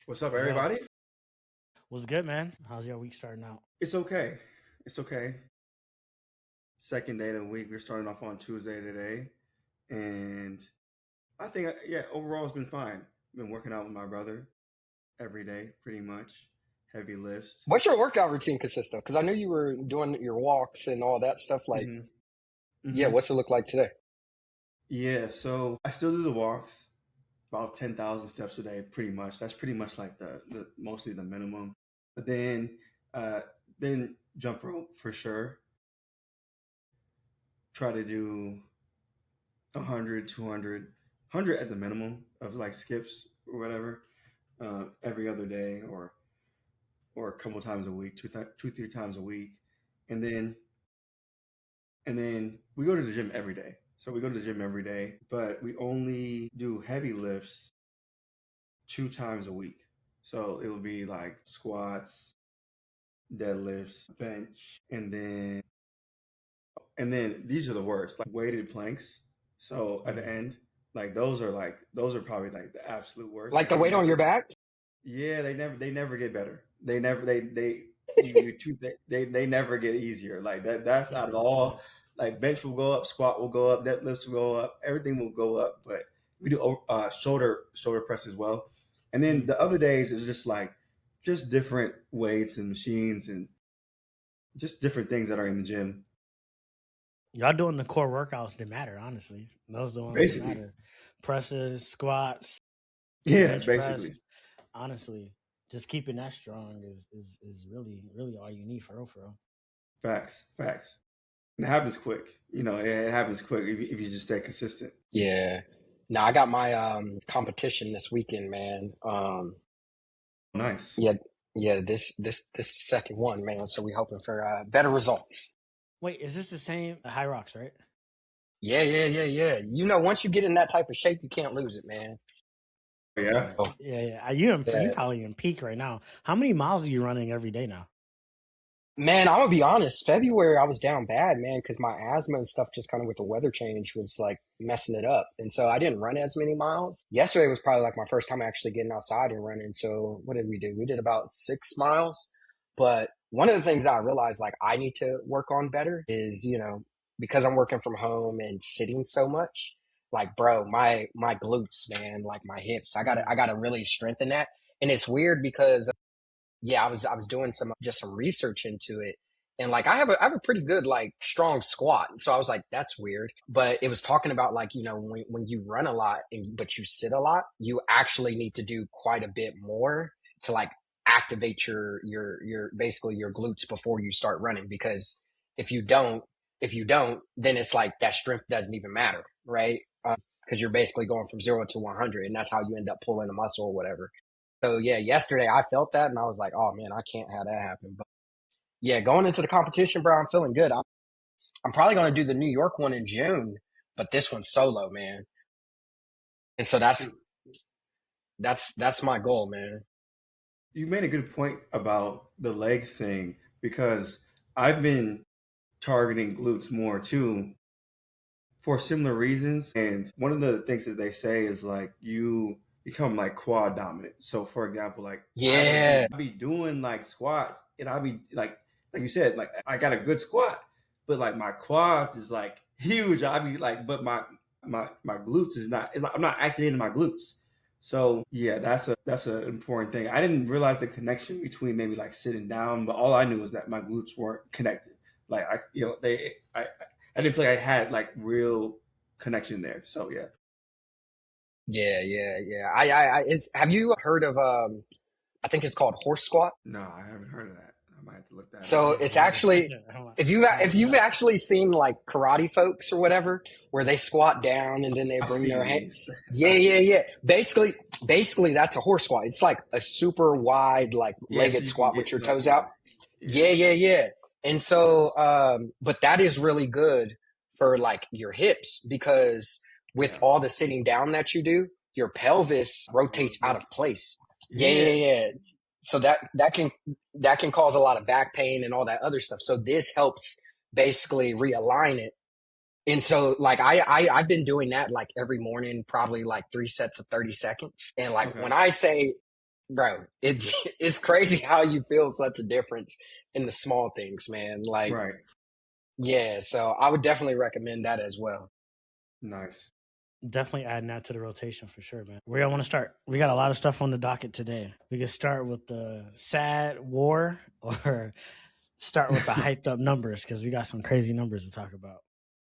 What's up, Yo, everybody? what's good, man? How's your week starting out? It's okay. It's okay. Second day of the week. We're starting off on Tuesday today, and I think, yeah, overall it's been fine. Been working out with my brother every day, pretty much. Heavy lifts. What's your workout routine consist of? Because I knew you were doing your walks and all that stuff. Like, hmm yeah, hmm what's it look like today? Yeah, so I still do the walks, about 10,000 steps a day, pretty much. That's pretty much like the mostly the minimum. But uh, then jump rope for sure. Try to do 100, 200, 100 at the minimum of like skips or whatever, every other day or a couple times a week, two, 3 times a week, and then we go to the gym every day. So we go to the gym every day, but we only do heavy lifts 2 times a week. So it will be like squats, deadlifts, bench, and then these are the worst, like weighted planks. So at the Mm. end, those are probably like the absolute worst. Like Like the weight on your back? yeah, they never get better. They never they you two they never get easier. Like that's out of all. Like bench will go up, squat will go up, deadlifts will go up, everything will go up. But we do shoulder press as well. And then Mm. the other days is just different weights and machines and just different things that are in the gym. Y'all doing the core workouts that matter, honestly. Those are the ones that Basically, matter. Presses, squats, yeah, bench press. basically. Honestly, just keeping that strong is really all you need for real, for real. Facts, facts. And it happens quick. It happens quick if you just stay consistent. Yeah. Now I got my competition this weekend, man. Nice. Yeah, yeah, this second one, man. So we hoping for better results. Wait, is this the same High Rocks, right? Yeah, yeah, yeah, yeah. You know, once you get in that type of shape, you can't lose it, man. Yeah. So Yeah, yeah. You yeah. probably in peak right now. How many miles are you running every day now? Man, I'm gonna be honest. February, I was down bad, man, because my asthma and stuff just kind of with the weather change was like messing it up. And so I didn't run as many miles. Yesterday was probably like my first time actually getting outside and running. So what did we do? We did about 6 miles. But one of the things that I realized like I need to work on better is, because I'm working from home and sitting so much, like bro, my glutes, man, like my hips, I Mm. gotta really strengthen that. And it's weird because yeah, I was doing some research into it. And like I have a pretty good like strong squat. So I was like, that's weird. But it was talking about like, when you run a lot but you sit a lot, you actually need to do quite a bit more to like activate your basically your glutes before you start running. Because if you don't, then it's like that strength doesn't even matter, right? Because you're basically going from 0 to 100, and that's how you end up pulling a muscle or whatever. So yeah, yesterday I felt that and I was like, oh man, I can't have that happen. But yeah, going into the competition, bro, I'm feeling good. I'm probably going to do the New York one in June, but this one's solo, man. And so that's my goal, man. You made a good point about the leg thing because I've been targeting glutes more too for similar reasons. And one of the things that they say is like you become like quad dominant. So for example, like Yeah, I'll be doing like squats and I'll be like you said, like I got a good squat, but like my quads is like huge. I'll be like, but my glutes is not. It's like I'm not activating my glutes. So yeah, that's an important thing. I didn't realize the connection between maybe like sitting down, but all I knew was that my glutes weren't connected. Like I didn't feel like I had like real connection there. So yeah, yeah, yeah, yeah. It's, have you heard of, I think it's called horse squat? no, I haven't heard of that. I might have to look that up. So Yeah, it's yeah. actually, I'm gonna if look it you've up. actually seen like karate folks or whatever, where they squat down and then they I've bring their seen hand. these. Yeah, I've yeah, seen yeah. these. Basically that's a horse squat. It's like a super wide, like Yeah, so legged you can squat with get your like toes yeah, out. yeah, Yeah, yeah, yeah. And so, but that is really good for like your hips because with yeah. all the sitting down that you do, your pelvis rotates out of place. Yeah, Yeah, yeah, yeah. So that can cause a lot of back pain and all that other stuff. So this helps basically realign it. And so like I've been doing that like every morning, probably like 3 sets of 30 seconds. And like okay. bro, it's crazy how you feel such a difference in the small things, man. Like, Right. yeah, so I would definitely recommend that as well. Nice. Definitely adding that to the rotation for sure, man. Where y'all want to start? We got a lot of stuff on the docket today. We can start with the sad war or start with the hyped up numbers because we got some crazy numbers to talk about.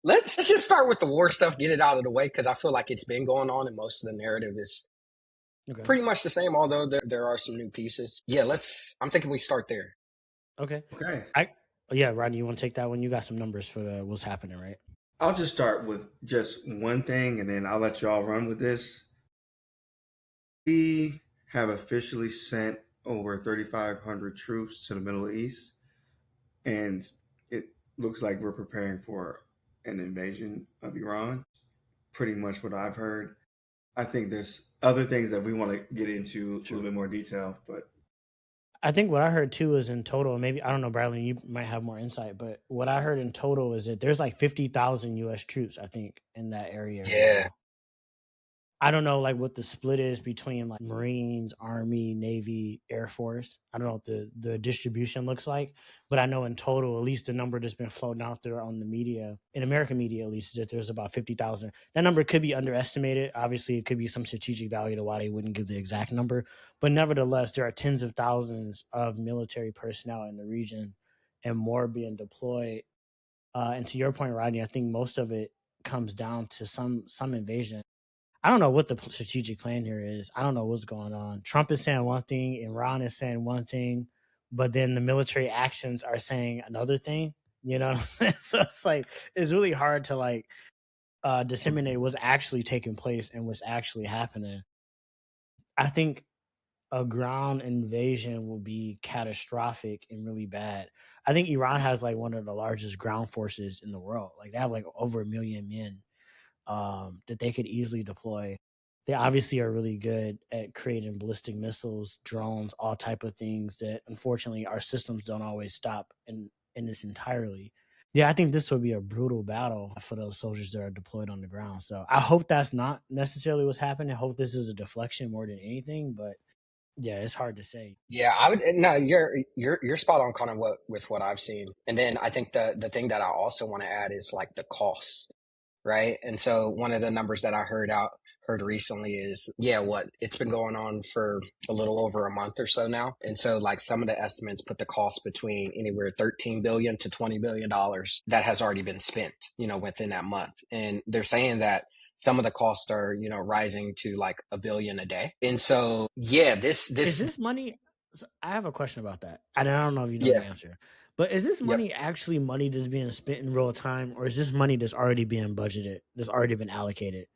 Let's just start with the war stuff, get it out of the way, because I feel like it's been going on and most of the narrative is pretty much the same, although there are some new pieces. Yeah, I'm thinking we start there. Okay. Okay. Yeah, Rodney, you want to take that one? You got some numbers for what's happening, right? I'll just start with just one thing, and then I'll let y'all run with this. We have officially sent over 3,500 troops to the Middle East, and it looks like we're preparing for an invasion of Iran. Pretty much what I've heard. I think there's other things that we want to get into a little bit more detail, but I think what I heard too is in total, maybe, I don't know, Brylan, you might have more insight, but what I heard in total is that there's like 50,000 US troops, I think, in that area. Yeah. Right now. I don't know like what the split is between like Marines, Army, Navy, Air Force. I don't know what the distribution looks like, but I know in total, at least the number that's been floating out there on the media, in American media at least, is that there's about 50,000. That number could be underestimated. Obviously, it could be some strategic value to why they wouldn't give the exact number, but nevertheless, there are tens of thousands of military personnel in the region and more being deployed. And to your point, Rodney, I think most of it comes down to some invasion. I don't know what the strategic plan here is. I don't know what's going on. Trump is saying one thing, Iran is saying one thing, but then the military actions are saying another thing. You know what I'm saying? So it's like it's really hard to like disseminate what's actually taking place and what's actually happening. I think a ground invasion will be catastrophic and really bad. I think Iran has like one of the largest ground forces in the world. Like they have like over 1 million men that they could easily deploy. They obviously are really good at creating ballistic missiles, drones, all type of things that unfortunately our systems don't always stop in this entirely. Yeah, I think this would be a brutal battle for those soldiers that are deployed on the ground. So I hope that's not necessarily what's happening. I hope this is a deflection more than anything, but yeah, it's hard to say. Yeah, I would no, you're spot on kind of with what I've seen. And then I think the thing that I also want to add is like the cost, right? And so one of the numbers that I heard recently is, yeah, what it's been going on for a little over a month or so now. And so like some of the estimates put the cost between anywhere 13 billion to 20 billion dollars that has already been spent, within that month. And they're saying that some of the costs are, rising to like $1 billion a day. And so, yeah, this is this money. I have a question about that. I don't know if you know yeah, the answer, but is this money actually money that's being spent in real time, or is this money that's already being budgeted, that's already been allocated,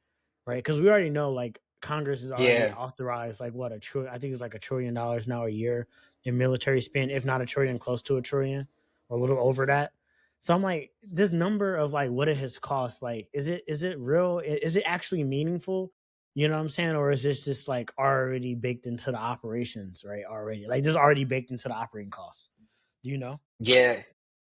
right? Because we already know, like Congress has already authorized, like what I think it's like $1 trillion now a year in military spend, if not $1 trillion, close to $1 trillion, or a little over that. So I'm like, this number of like what it has cost, like, is it real? Is it actually meaningful? You know what I'm saying? Or is this just like already baked into the operations, right? Already, like this is already baked into the operating costs. Do you know? yeah.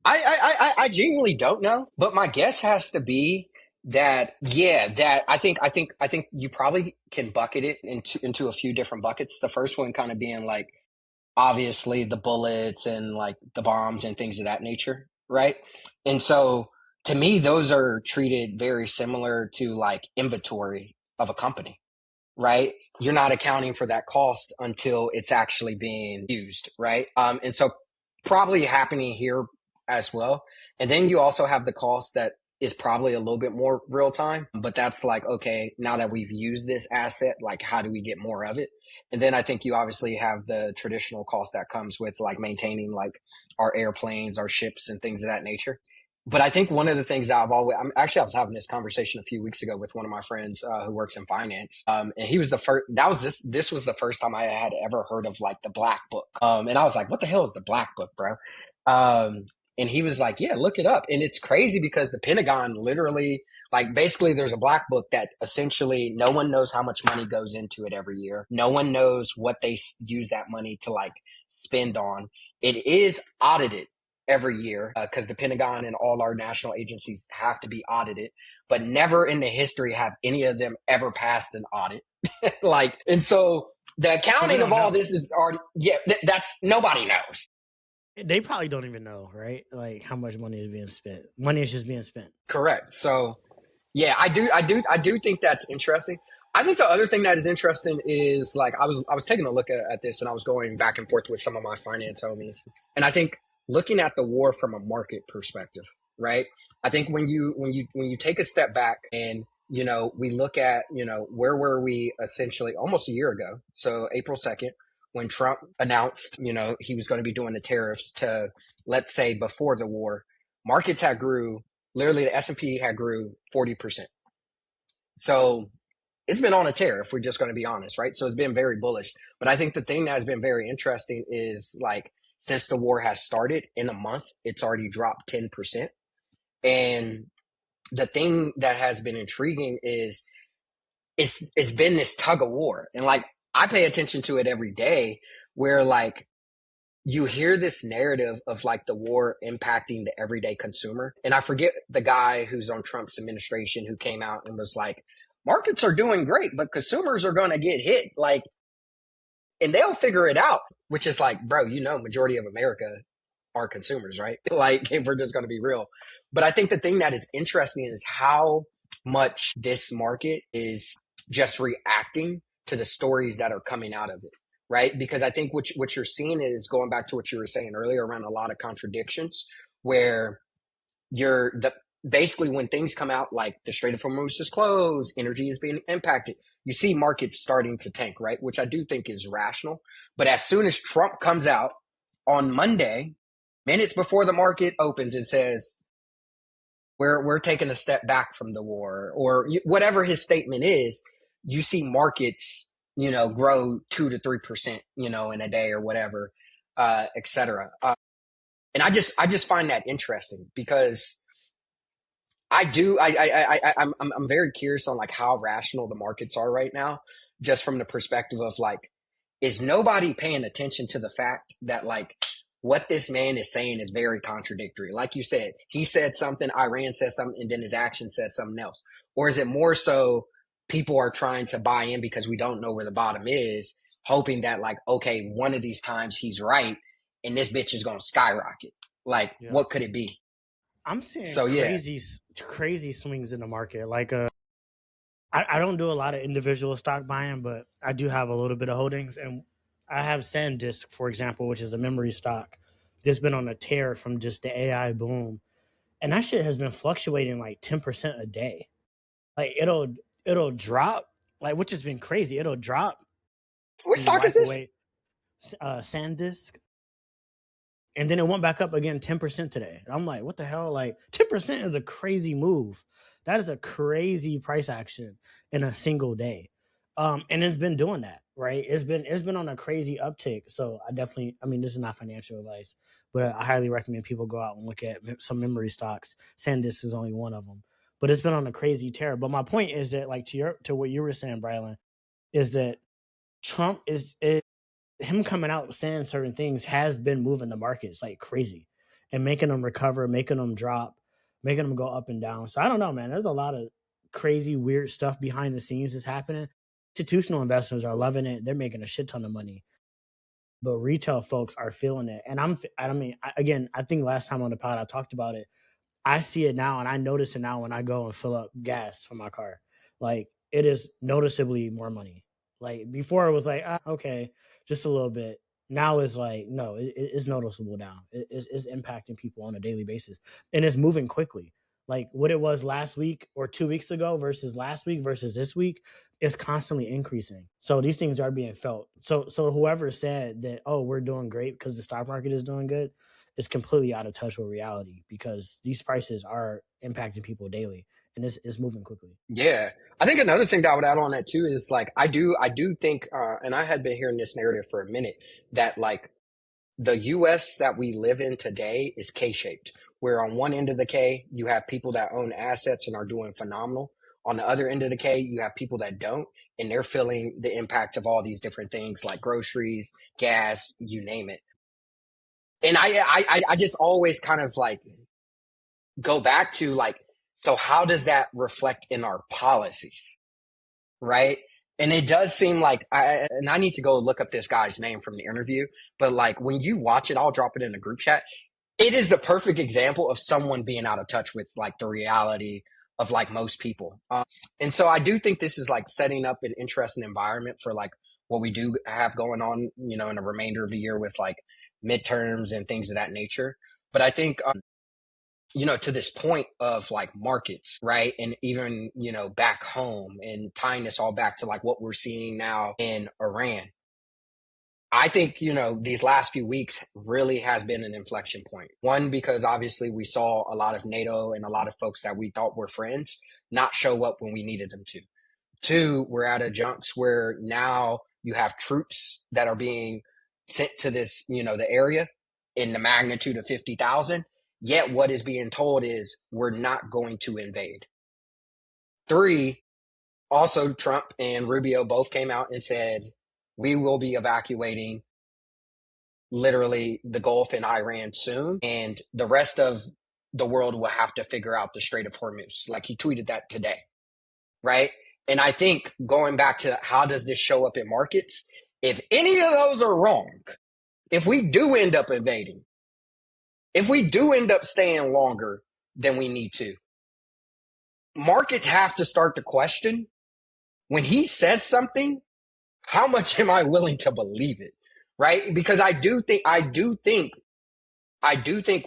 I genuinely don't know, but my guess has to be that, that I think you probably can bucket it into a few different buckets. The first one kind of being like, obviously the bullets and like the bombs and things of that nature, right? And so to me, those are treated very similar to like inventory of a company, right? You're not accounting for that cost until it's actually being used, right? And so probably happening here as well. And then you also have the cost that is probably a little bit more real time, but that's like, okay, now that we've used this asset, like how do we get more of it? And then I think you obviously have the traditional cost that comes with like maintaining like our airplanes, our ships and things of that nature. But I think one of the things that I was having this conversation a few weeks ago with one of my friends who works in finance. And he was the first, this was the first time I had ever heard of like the Black Book. And I was like, what the hell is the Black Book, bro? And he was like, yeah, look it up. And it's crazy because the Pentagon literally, like basically there's a Black Book that essentially no one knows how much money goes into it every year. No one knows what they use that money to like spend on. It is audited every year because the Pentagon and all our national agencies have to be audited, but never in the history have any of them ever passed an audit. And so The So they accounting of don't all know. this is already, that's nobody knows. They probably don't even know, right? Like how much money is being spent. Money is just being spent. Correct. So yeah, I do think that's interesting. I think the other thing that is interesting is like I was taking a look at this and I was going back and forth with some of my finance homies, and I think looking at the war from a market perspective, right? I think when you take a step back and we look at where were we essentially almost a year ago, so April 2nd, when Trump announced he was going to be doing the tariffs to, let's say, before the war, markets had grew. Literally, the S&P had grew 40%. So it's been on a tear, if we're just going to be honest, right? So it's been very bullish. But I think the thing that has been very interesting is like since the war has started in a month, it's already dropped 10%. And the thing that has been intriguing is it's been this tug of war. And like I pay attention to it every day where like you hear this narrative of like the war impacting the everyday consumer. And I forget the guy who's on Trump's administration who came out and was like, markets are doing great, but consumers are going to get hit. Like, and they'll figure it out, which is like, bro, majority of America are consumers, right? Like, if we're just going to be real. But I think the thing that is interesting is how much this market is just reacting to the stories that are coming out of it, right? Because I think what you're seeing is going back to what you were saying earlier around a lot of contradictions where basically when things come out like the Strait of Hormuz is closed, energy is being impacted, you see markets starting to tank, right? Which I do think is rational. But as soon as Trump comes out on Monday, minutes before the market opens, and says, we're taking a step back from the war, or whatever his statement is, you see markets, grow 2 to 3%, in a day or whatever, et cetera. And I just find that interesting because I'm very curious on like how rational the markets are right now, just from the perspective of like, is nobody paying attention to the fact that like what this man is saying is very contradictory? Like you said, he said something, Iran said something, and then his action said something else. Or is it more so people are trying to buy in because we don't know where the bottom is, hoping that like, okay, one of these times he's right and this bitch is going to skyrocket. Like, Yeah. what could it be? I'm seeing So, yeah. crazy swings in the market. Like I don't do a lot of individual stock buying, but I do have a little bit of holdings. And I have SanDisk, for example, which is a memory stock that's been on a tear from just the AI boom. And that shit has been fluctuating like 10% a day. Like it'll drop, like, which has been crazy. It'll drop. Which And you stock is wipe this? away SanDisk. And then it went back up again 10% today. And I'm like, what the hell? Like 10% is a crazy move. That is a crazy price action in a single day. And it's been doing that, right? It's been on a crazy uptick. So I mean, this is not financial advice, but I highly recommend people go out and look at some memory stocks. SanDisk is only one of them, but it's been on a crazy tear. But my point is that, like, to what you were saying, Brylan, is that Trump is him coming out saying certain things has been moving the markets like crazy and making them recover, making them drop, making them go up and down. So I don't know, man. There's a lot of crazy, weird stuff behind the scenes that's happening. Institutional investors are loving it. They're making a shit ton of money. But retail folks are feeling it. And I think last time on the pod I talked about it. I see it now and I notice it now when I go and fill up gas for my car. Like, it is noticeably more money. Like, before it was like, okay, just a little bit. Now it's like, no, it's noticeable now. It's impacting people on a daily basis. And it's moving quickly. Like, what it was last week or 2 weeks ago versus last week versus this week is constantly increasing. So these things are being felt. So whoever said that, oh, we're doing great because the stock market is doing good, is completely out of touch with reality, because these prices are impacting people daily and it's moving quickly. Yeah. I think another thing that I would add on that too is like, I do think, and I had been hearing this narrative for a minute, that like the US that we live in today is K-shaped, where on one end of the K, you have people that own assets and are doing phenomenal. On the other end of the K, you have people that don't, and they're feeling the impact of all these different things like groceries, gas, you name it. And I just always kind of like go back to like, so how does that reflect in our policies? Right. And it does seem like I need to go look up this guy's name from the interview, but like when you watch it, I'll drop it in a group chat. It is the perfect example of someone being out of touch with like the reality of like most people. And so I do think this is like setting up an interesting environment for like what we do have going on, you know, in the remainder of the year with like midterms and things of that nature. But I think, you know, to this point of like markets, right? And even, you know, back home and tying this all back to like what we're seeing now in Iran. I think, you know, these last few weeks really has been an inflection point. One, because obviously we saw a lot of NATO and a lot of folks that we thought were friends not show up when we needed them to. Two, we're at a junks where now you have troops that are being sent to this, you know, the area in the magnitude of 50,000. Yet what is being told is we're not going to invade. Three, also Trump and Rubio both came out and said, we will be evacuating literally the Gulf and Iran soon, and the rest of the world will have to figure out the Strait of Hormuz. Like he tweeted that today, right? And I think going back to how does this show up in markets, if any of those are wrong, if we do end up invading, if we do end up staying longer than we need to, markets have to start to question when he says something, how much am I willing to believe it? Right? Because I do think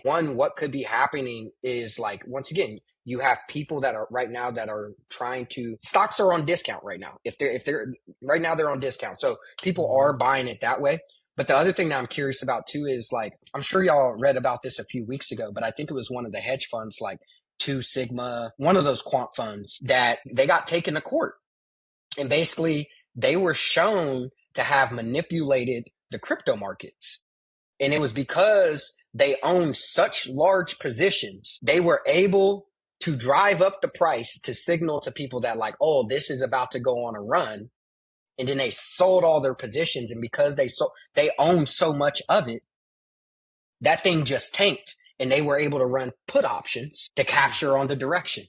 one, what could be happening is like, once again, you have people that are right now that are trying to, stocks are on discount right now. If they're right now, they're on discount. So people are buying it that way. But the other thing that I'm curious about too is like, I'm sure y'all read about this a few weeks ago, but I think it was one of the hedge funds, like Two Sigma, one of those quant funds that they got taken to court. And basically they were shown to have manipulated the crypto markets. And it was because they owned such large positions, they were able to drive up the price to signal to people that like, oh, this is about to go on a run. And then they sold all their positions. And because they owned so much of it, that thing just tanked. And they were able to run put options to capture on the direction.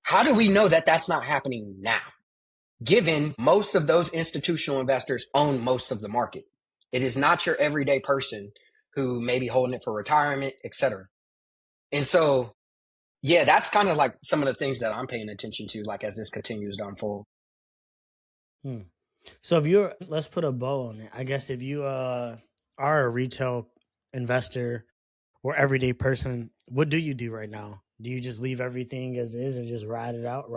How do we know that that's not happening now? Given most of those institutional investors own most of the market. It is not your everyday person who may be holding it for retirement, etc. And so, yeah, that's kind of like some of the things that I'm paying attention to, like as this continues to unfold. So if you're, let's put a bow on it. I guess if you are a retail investor or everyday person, what do you do right now? Do you just leave everything as is and just ride it out,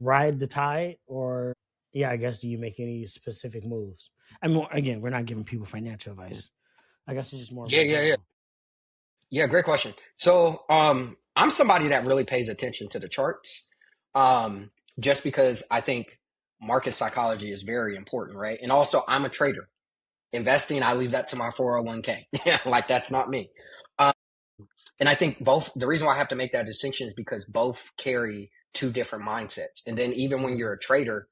ride the tide? Or, yeah, I guess, do you make any specific moves? I mean, again, we're not giving people financial advice. I guess it's just more. Yeah, great question. So I'm somebody that really pays attention to the charts just because I think market psychology is very important, right? And also I'm a trader. Investing, I leave that to my 401k. Like that's not me. And I think both, the reason why I have to make that distinction is because both carry two different mindsets. And then even when you're a trader,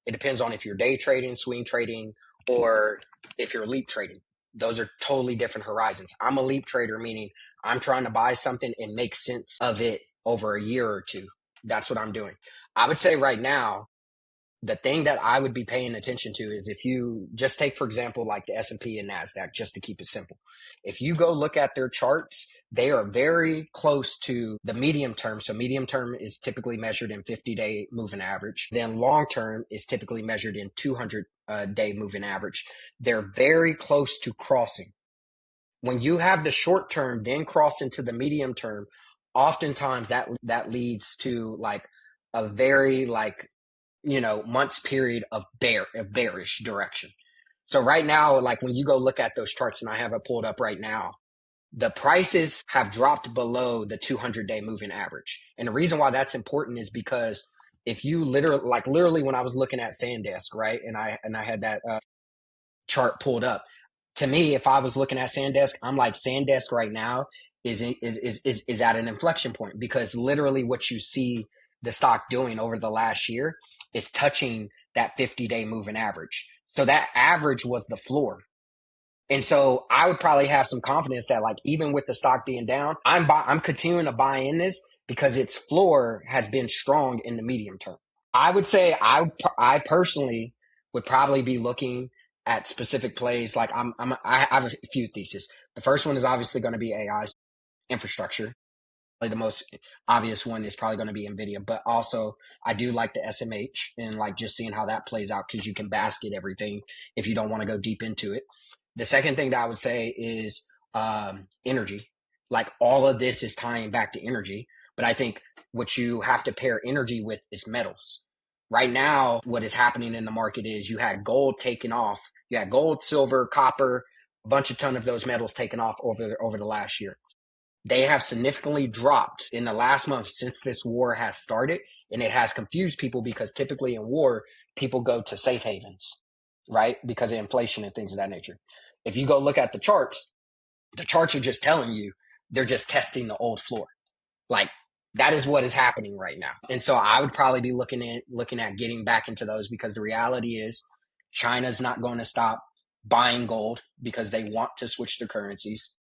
it depends on if you're day trading, swing trading, or if you're leap trading. Those are totally different horizons. I'm a leap trader, meaning I'm trying to buy something and make sense of it over a year or two. That's what I'm doing. I would say right now, the thing that I would be paying attention to is if you just take, for example, like the S&P and NASDAQ, just to keep it simple. If you go look at their charts, they are very close to the medium term. So medium term is typically measured in 50-day moving average. Then long term is typically measured in 200-day moving average. They're very close to crossing. When you have the short term, then cross into the medium term, oftentimes that leads to like a very like, months period of bearish direction. So right now, like when you go look at those charts, and I have it pulled up right now, the prices have dropped below the 200-day moving average. And the reason why that's important is because if you literally when I was looking at SanDisk, right, and I had that chart pulled up, to me, if I was looking at SanDisk, I'm like, SanDisk right now is at an inflection point, because literally what you see the stock doing over the last year is touching that 50-day moving average. So that average was the floor. And so I would probably have some confidence that like, even with the stock being down, I'm continuing to buy in this because its floor has been strong in the medium term. I would say I personally would probably be looking at specific plays. Like I have a few theses. The first one is obviously going to be AI infrastructure. The most obvious one is probably going to be NVIDIA, but also I do like the SMH and like just seeing how that plays out because you can basket everything if you don't want to go deep into it. The second thing that I would say is energy. Like all of this is tying back to energy, but I think what you have to pair energy with is metals. Right now, what is happening in the market is you had gold taken off. You had gold, silver, copper, a bunch of ton of those metals taken off over the last year. They have significantly dropped in the last month since this war has started, and it has confused people because typically in war, people go to safe havens, right? Because of inflation and things of that nature. If you go look at the charts are just telling you they're just testing the old floor. Like that is what is happening right now. And so I would probably be looking at getting back into those because the reality is China's not going to stop buying gold because they want to switch their currencies.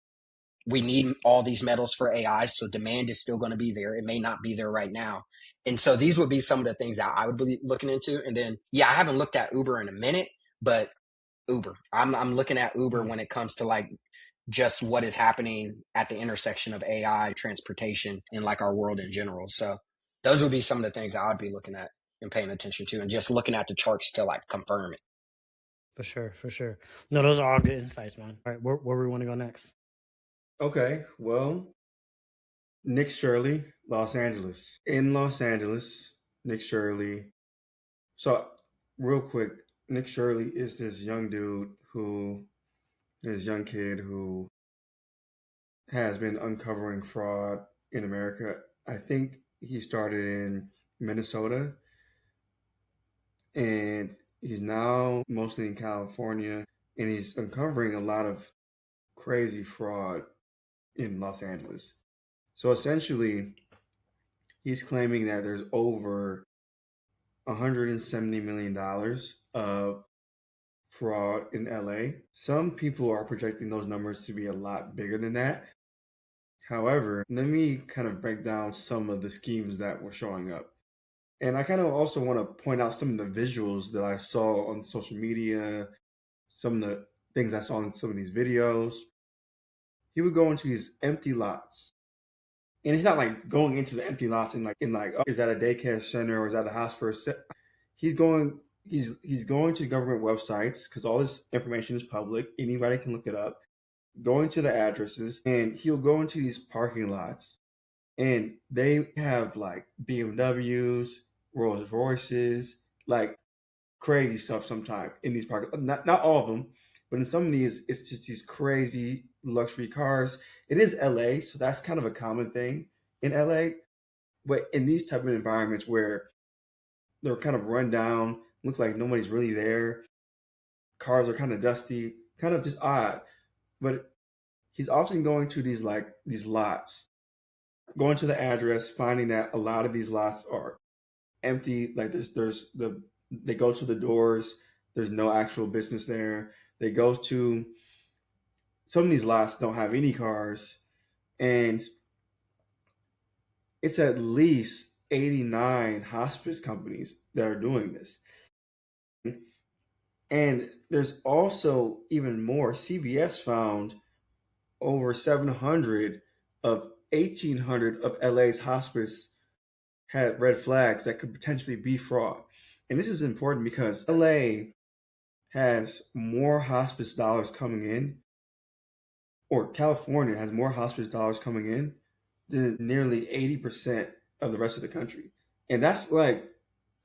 We need all these metals for AI, so demand is still going to be there. It may not be there right now. And so these would be some of the things that I would be looking into. And then, yeah, I haven't looked at Uber in a minute, but Uber, I'm looking at Uber when it comes to like just what is happening at the intersection of AI, transportation, and like our world in general. So those would be some of the things I would be looking at and paying attention to and just looking at the charts to like confirm it. For sure, for sure. No, those are all good insights, man. All right, where we want to go next? Okay, well, Nick Shirley, Los Angeles. In Los Angeles, Nick Shirley. So, real quick, Nick Shirley is this young dude this young kid who has been uncovering fraud in America. I think he started in Minnesota and he's now mostly in California and he's uncovering a lot of crazy fraud in Los Angeles. So essentially, he's claiming that there's over $170 million of fraud in LA. Some people are projecting those numbers to be a lot bigger than that. However, let me kind of break down some of the schemes that were showing up. And I kind of also want to point out some of the visuals that I saw on social media, some of the things I saw in some of these videos. He would go into these empty lots. And he's not like going into the empty lots and like oh, is that a daycare center or is that a hospital? He's going to government websites because all this information is public. Anybody can look it up. Going to the addresses and he'll go into these parking lots and they have like BMWs, Rolls Royces, like crazy stuff sometimes in these parking. Not all of them, but in some of these, it's just these crazy luxury cars. It is LA, so that's kind of a common thing in LA. But in these type of environments where they're kind of run down, looks like nobody's really there, cars are kind of dusty, kind of just odd. But he's often going to these lots, going to the address, finding that a lot of these lots are empty. Like they go to the doors. There's no actual business there. They go to some of these lots don't have any cars, and it's at least 89 hospice companies that are doing this. And there's also even more. CBS found over 700 of 1,800 of LA's hospice had red flags that could potentially be fraud. And this is important because LA has more hospice dollars coming in, or California has more hospice dollars coming in than nearly 80% of the rest of the country. And that's like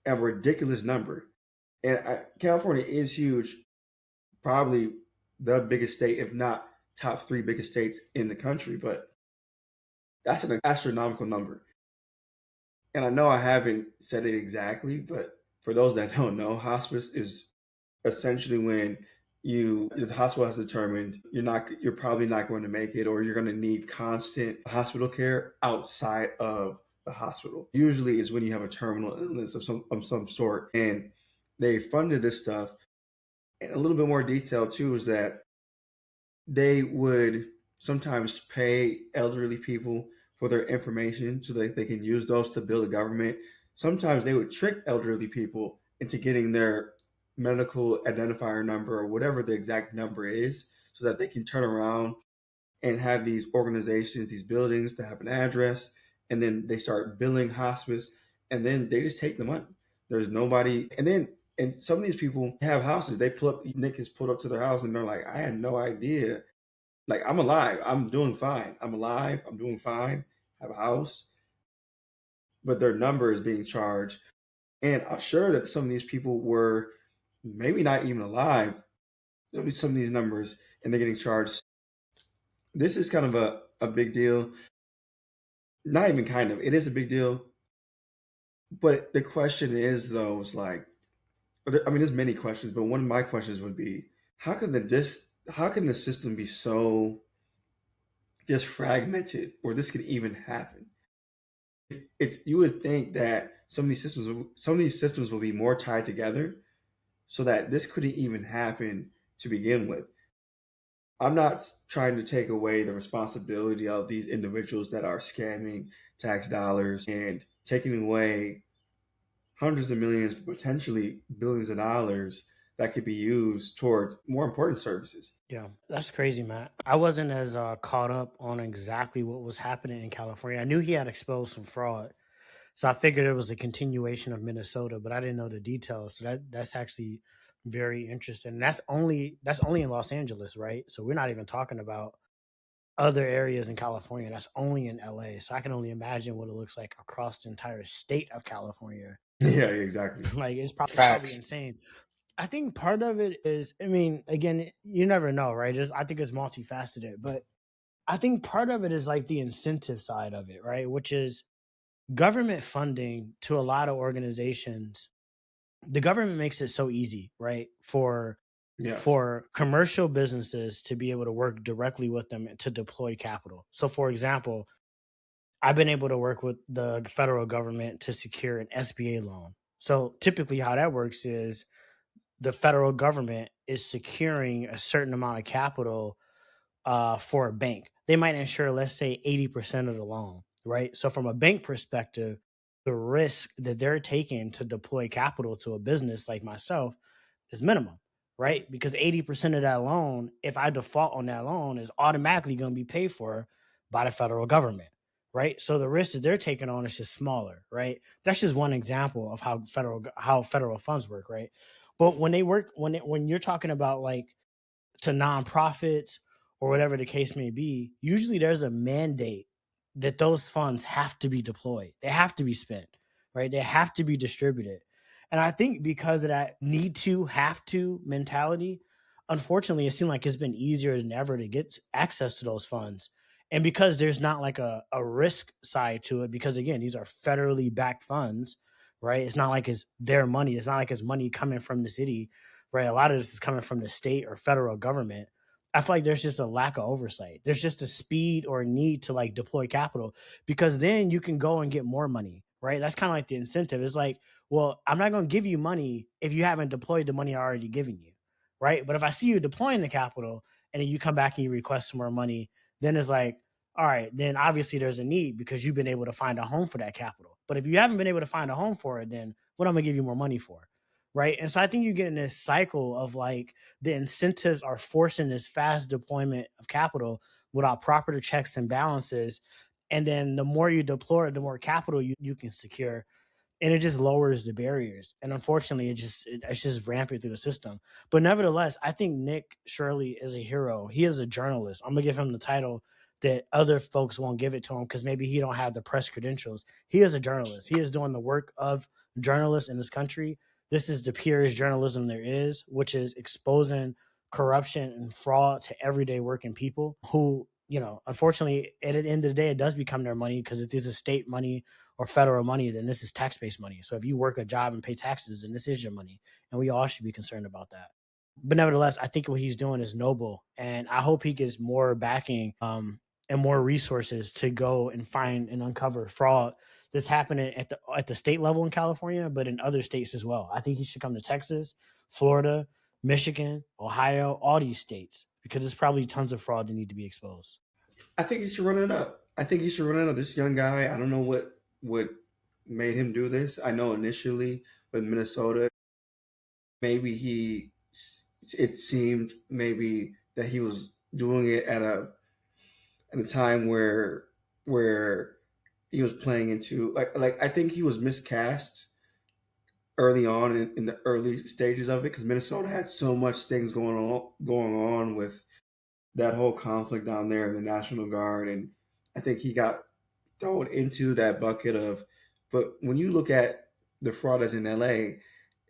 a ridiculous number. And California is huge, probably the biggest state, if not top three biggest states in the country, but that's an astronomical number. And I know I haven't said it exactly, but for those that don't know, hospice is essentially when the hospital has determined you're probably not going to make it, or you're going to need constant hospital care outside of the hospital. Usually is when you have a terminal illness of some sort, and they funded this stuff. And a little bit more detail too is that they would sometimes pay elderly people for their information so that they can use those to bill the government. sometimes they would trick elderly people into getting their medical identifier number or whatever the exact number is so that they can turn around and have these organizations, these buildings that have an address, and then they start billing hospice, and then they just take the money. There's nobody, and some of these people have houses. They pull up. Nick has pulled up to their house, and they're like, "I had no idea. Like I'm alive. I'm doing fine. I'm alive. I'm doing fine. I have a house, but their number is being charged." And I'm sure that some of these people were maybe not even alive. There'll be some of these numbers, and they're getting charged. This is kind of a big deal. Not even kind of. It is a big deal. But the question is, though, is like, I mean, there's many questions, but one of my questions would be, how can how can the system be so just fragmented, or this could even happen? It's you would think that some of these systems will be more tied together, so that this couldn't even happen to begin with. I'm not trying to take away the responsibility of these individuals that are scamming tax dollars and taking away hundreds of millions, potentially billions of dollars that could be used towards more important services. Yeah, that's crazy, Matt. I wasn't as caught up on exactly what was happening in California. I knew he had exposed some fraud, so I figured it was a continuation of Minnesota, but I didn't know the details. So that's actually very interesting. And that's only in Los Angeles, right? So we're not even talking about other areas in California. That's only in LA. So I can only imagine what it looks like across the entire state of California. Yeah, exactly. Like it's probably Facts. insane. I think part of it is, I mean, again, you never know, right? I think it's multifaceted, but I think part of it is like the incentive side of it, right? Which is government funding to a lot of organizations. The government makes it so easy, right? Yes. For commercial businesses to be able to work directly with them to deploy capital. So for example, I've been able to work with the federal government to secure an SBA loan. So typically how that works is the federal government is securing a certain amount of capital for a bank. They might insure, let's say, 80% of the loan, right? So, from a bank perspective, the risk that they're taking to deploy capital to a business like myself is minimum, right? Because 80% of that loan, if I default on that loan, is automatically going to be paid for by the federal government, right? So the risk that they're taking on is just smaller, right? That's just one example of how federal funds work, right? But when they work, when you're talking about like to nonprofits or whatever the case may be, usually there's a mandate that those funds have to be deployed. They have to be spent, right? They have to be distributed. And I think because of that need to, have to mentality, unfortunately, it seemed like it's been easier than ever to get access to those funds. And because there's not like a risk side to it, because again, these are federally backed funds, right? It's not like it's their money. It's not like it's money coming from the city, right? A lot of this is coming from the state or federal government. I feel like there's just a lack of oversight. There's just a speed or need to like deploy capital because then you can go and get more money, right? That's kind of like the incentive. It's like, well, I'm not going to give you money if you haven't deployed the money I already given you, right? But if I see you deploying the capital and then you come back and you request some more money, then it's like, all right, then obviously there's a need because you've been able to find a home for that capital. But if you haven't been able to find a home for it, then what am I going to give you more money for? Right. And so I think you get in this cycle of like the incentives are forcing this fast deployment of capital without proper checks and balances. And then the more you deploy, the more capital you can secure. And it just lowers the barriers. And unfortunately, it's just rampant through the system. But nevertheless, I think Nick Shirley is a hero. He is a journalist. I'm gonna give him the title that other folks won't give it to him because maybe he don't have the press credentials. He is a journalist. He is doing the work of journalists in this country. This is the purest journalism there is, which is exposing corruption and fraud to everyday working people who, unfortunately, at the end of the day, it does become their money because if this is state money or federal money, then this is tax-based money. So if you work a job and pay taxes, then this is your money. And we all should be concerned about that. But nevertheless, I think what he's doing is noble. And I hope he gets more backing and more resources to go and find and uncover fraud that's happening at the state level in California, but in other states as well. I think he should come to Texas, Florida, Michigan, Ohio, all these states, because there's probably tons of fraud that need to be exposed. I think he should run it up. I think he should run it up. This young guy, I don't know what made him do this. I know initially with Minnesota, maybe it seemed maybe that he was doing it at a time where he was playing into I think he was miscast early on in the early stages of it because Minnesota had so much things going on with that whole conflict down there in the National Guard, and I think he got thrown into that bucket of. But when you look at the fraud that's in LA,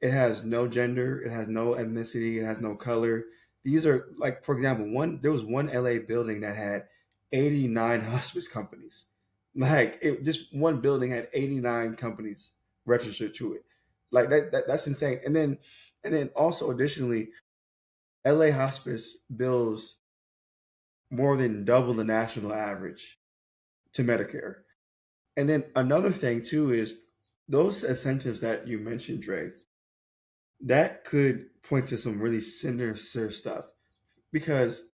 it has no gender, it has no ethnicity, it has no color. These are like, for example, there was one LA building that had 89 hospice companies. Like just one building had 89 companies registered to it. Like that's insane. And then also additionally, LA hospice bills more than double the national average to Medicare. And then another thing too is those incentives that you mentioned, Dre, that could point to some really sinister stuff because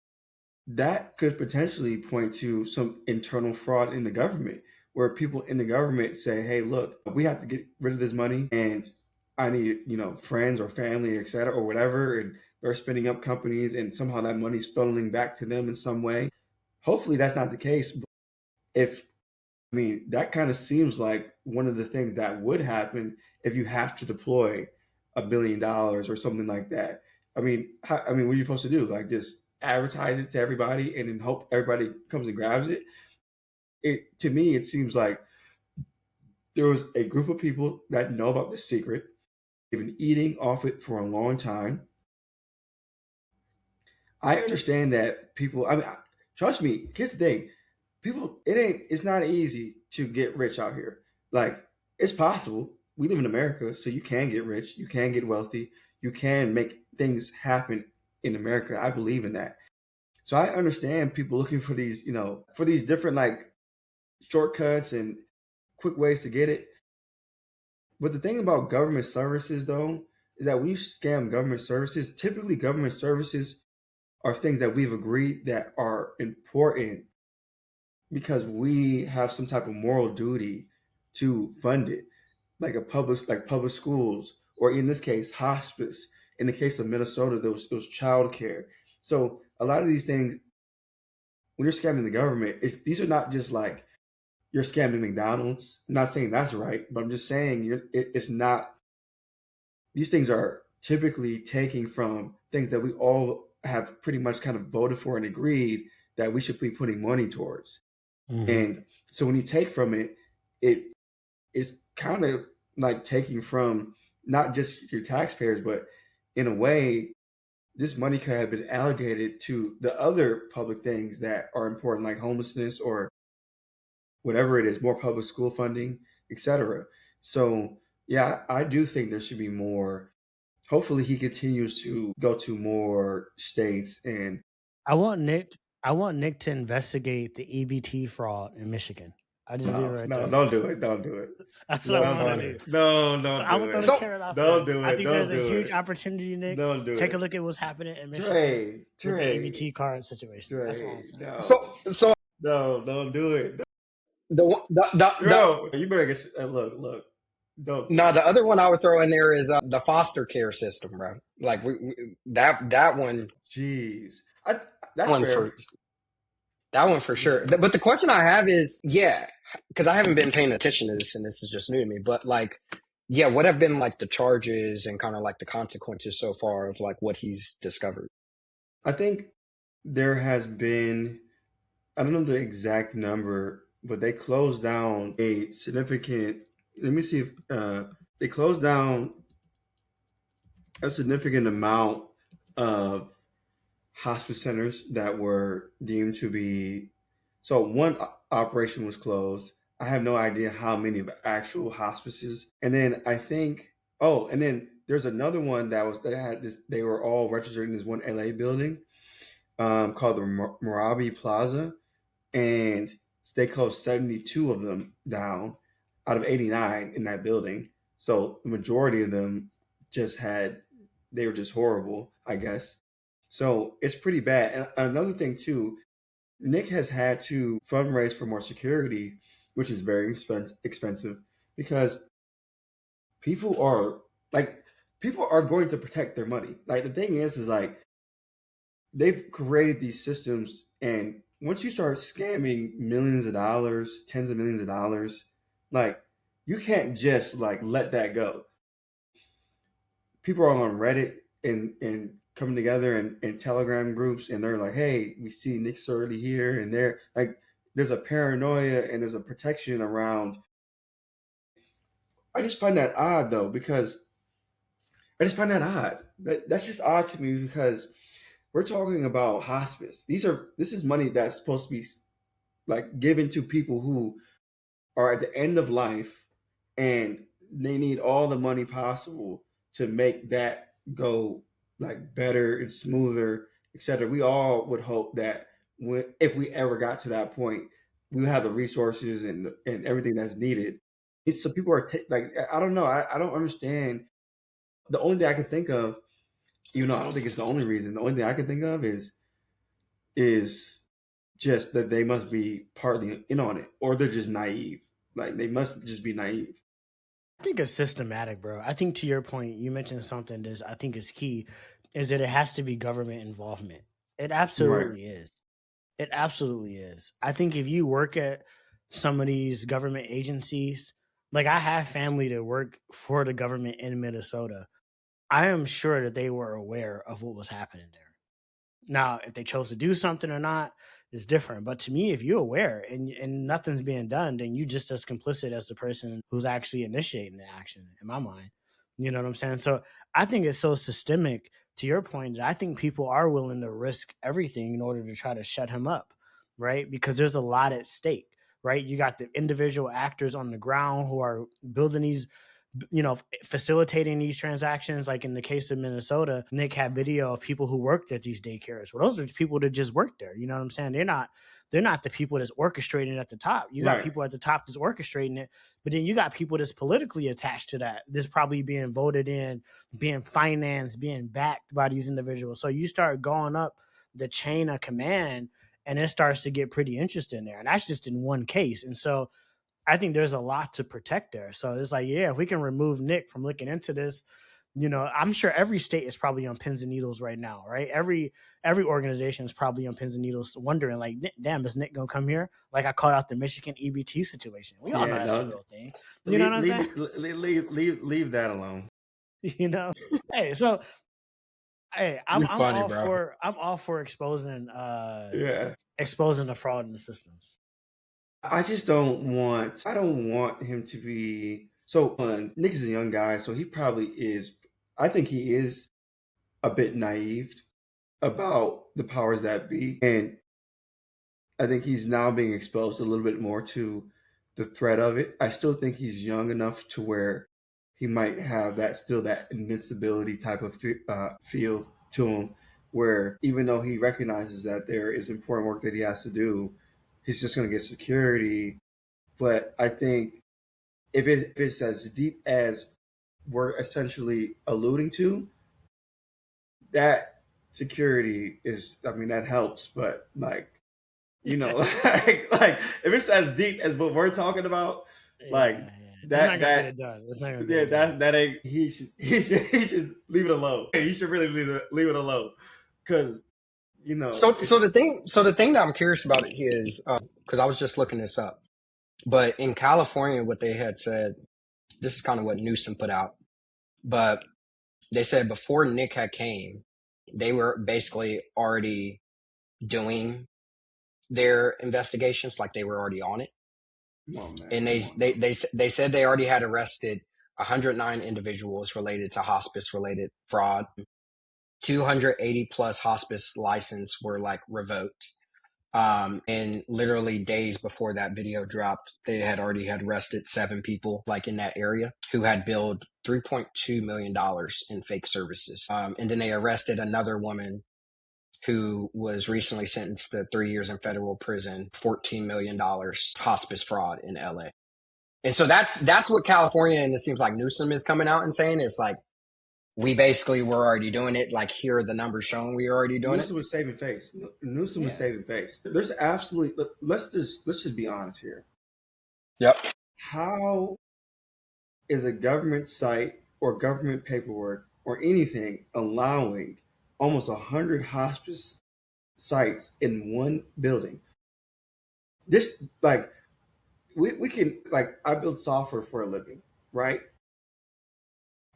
that could potentially point to some internal fraud in the government where people in the government say, hey, look, we have to get rid of this money and I need, friends or family, et cetera, or whatever. And they're spinning up companies and somehow that money's funneling back to them in some way. Hopefully that's not the case. But if that kind of seems like one of the things that would happen if you have to deploy $1 billion or something like that. What are you supposed to do? Like just advertise it to everybody and then hope everybody comes and grabs it? To me, it seems like there was a group of people that know about the secret. They've been eating off it for a long time. I understand that people. Trust me. Here's the thing: people, it's not easy to get rich out here. Like it's possible. We live in America, so you can get rich, you can get wealthy, you can make things happen in America. I believe in that. So I understand people looking for these different like shortcuts and quick ways to get it. But the thing about government services though is that when you scam government services, typically government services are things that we've agreed that are important because we have some type of moral duty to fund it, like public schools, or in this case, hospice. In the case of Minnesota, there was child care. So a lot of these things, when you're scamming the government, these are not just like you're scamming McDonald's. I'm not saying that's right, but I'm just saying it's not. These things are typically taking from things that we all have pretty much kind of voted for and agreed that we should be putting money towards. Mm-hmm. And so when you take from it, it is kind of like taking from not just your taxpayers, but in a way, this money could have been allocated to the other public things that are important, like homelessness or whatever it is, more public school funding, etc. So yeah, I do think there should be more. Hopefully he continues to go to more states. And I want Nick to investigate the EBT fraud in Michigan. I just did it right there. Don't do it. Don't do it. That's what I want to do. No, don't I do want it. to carrot off. Don't do it. I think there's a huge opportunity, Nick. Don't do it. Take a look at what's happening in Michigan with the EBT card situation. That's all I'm saying. So no, don't do it. You better get look. Don't. No, the other one I would throw in there is the foster care system, bro. Like that one. Jeez, that's fair. That one for sure. But the question I have is, because I haven't been paying attention to this and this is just new to me, but like, what have been like the charges and kind of like the consequences so far of like what he's discovered? I think there has been, I don't know the exact number, but they closed down a significant, let me see if they closed down a significant amount of hospice centers that were deemed to be. So one operation was closed. I have no idea how many of actual hospices. And then I think, and then there's another one they were all registered in this one LA building called the Morabi Plaza. And they closed 72 of them down out of 89 in that building. So the majority of them they were just horrible, I guess. So it's pretty bad. And another thing too, Nick has had to fundraise for more security, which is very expensive. because people are people are going to protect their money. Like the thing is like they've created these systems, and once you start scamming millions of dollars, tens of millions of dollars, like you can't just like let that go. People are on Reddit and coming together in Telegram groups, and they're like, "Hey, we see Nick Surly here," and they're like, there's a paranoia and there's a protection around. I just find that odd though, because I just find that odd. That's just odd to me because we're talking about hospice. This is money that's supposed to be like given to people who are at the end of life, and they need all the money possible to make that go like better and smoother, etc. We all would hope that if we ever got to that point, we have the resources and everything that's needed. So people are like, I don't know, I don't understand. The only thing I can think of, even though I don't think it's the only reason, the only thing I can think of is just that they must be partly in on it, or they're just naive. Like they must just be naive. I think it's systematic, bro. I think to your point, you mentioned something that I think is key, is that it has to be government involvement. It Right. absolutely is. It absolutely is. I think if you work at some of these government agencies, like I have family that work for the government in Minnesota, I am sure that they were aware of what was happening there. Now, if they chose to do something or not is different. But to me, if you're aware and nothing's being done, then you just as complicit as the person who's actually initiating the action, in my mind. You know what I'm saying? So I think it's so systemic to your point that I think people are willing to risk everything in order to try to shut him up, right? Because there's a lot at stake, right? You got the individual actors on the ground who are building these, facilitating these transactions. Like in the case of Minnesota, Nick had video of people who worked at these daycares. Well, those are people that just work there. You know what I'm saying? They're not the people that's orchestrating at the top. You got Right. people at the top that's orchestrating it, but then you got people that's politically attached to that. That's probably being voted in, being financed, being backed by these individuals. So you start going up the chain of command, and it starts to get pretty interesting there. And that's just in one case. And so I think there's a lot to protect there. So it's like, yeah, if we can remove Nick from looking into this, I'm sure every state is probably on pins and needles right now, right? Every organization is probably on pins and needles, wondering like, damn, is Nick gonna come here? Like I called out the Michigan EBT situation. We all know that's a real thing. You know what I'm saying? Leave that alone. Hey, so hey, I'm funny, all bro. for exposing Yeah. exposing the fraud in the systems. I don't want him to be so Nick is a young guy, so he probably is. I think he is a bit naive about the powers that be, and I think he's now being exposed a little bit more to the threat of it. I still think he's young enough to where he might have that invincibility type of feel to him, where even though he recognizes that there is important work that he has to do, he's just going to get security. But I think if it's as deep as we're essentially alluding to, that security is, I mean, that helps, but like, like if it's as deep as what we're talking about, like It's not gonna get that it done. It's not gonna yeah, get it done. that ain't he should leave it alone. He should really leave it alone, because So the thing that I'm curious about is because I was just looking this up, but in California, what they had said, this is kind of what Newsom put out, but they said before Nick had came, they were basically already doing their investigations, like they were already on it. oh, man, And they said they already had arrested 109 individuals related to hospice related fraud. 280 plus hospice license were like revoked. And literally days before that video dropped, they had already had arrested 7 people like in that area who had billed $3.2 million in fake services. And then they arrested another woman who was recently sentenced to 3 years in federal prison, $14 million hospice fraud in LA. And so that's what California, and it seems like Newsom is coming out and saying. It's like, we basically were already doing it. Like, here are the numbers showing we are already doing Newsom it. was saving face. Newsom was Yeah. saving face. There's absolutely, let's just be honest here. Yep. How is a government site or government paperwork or anything allowing almost 100 hospice sites in one building. This, like, we can, like, I build software for a living, right?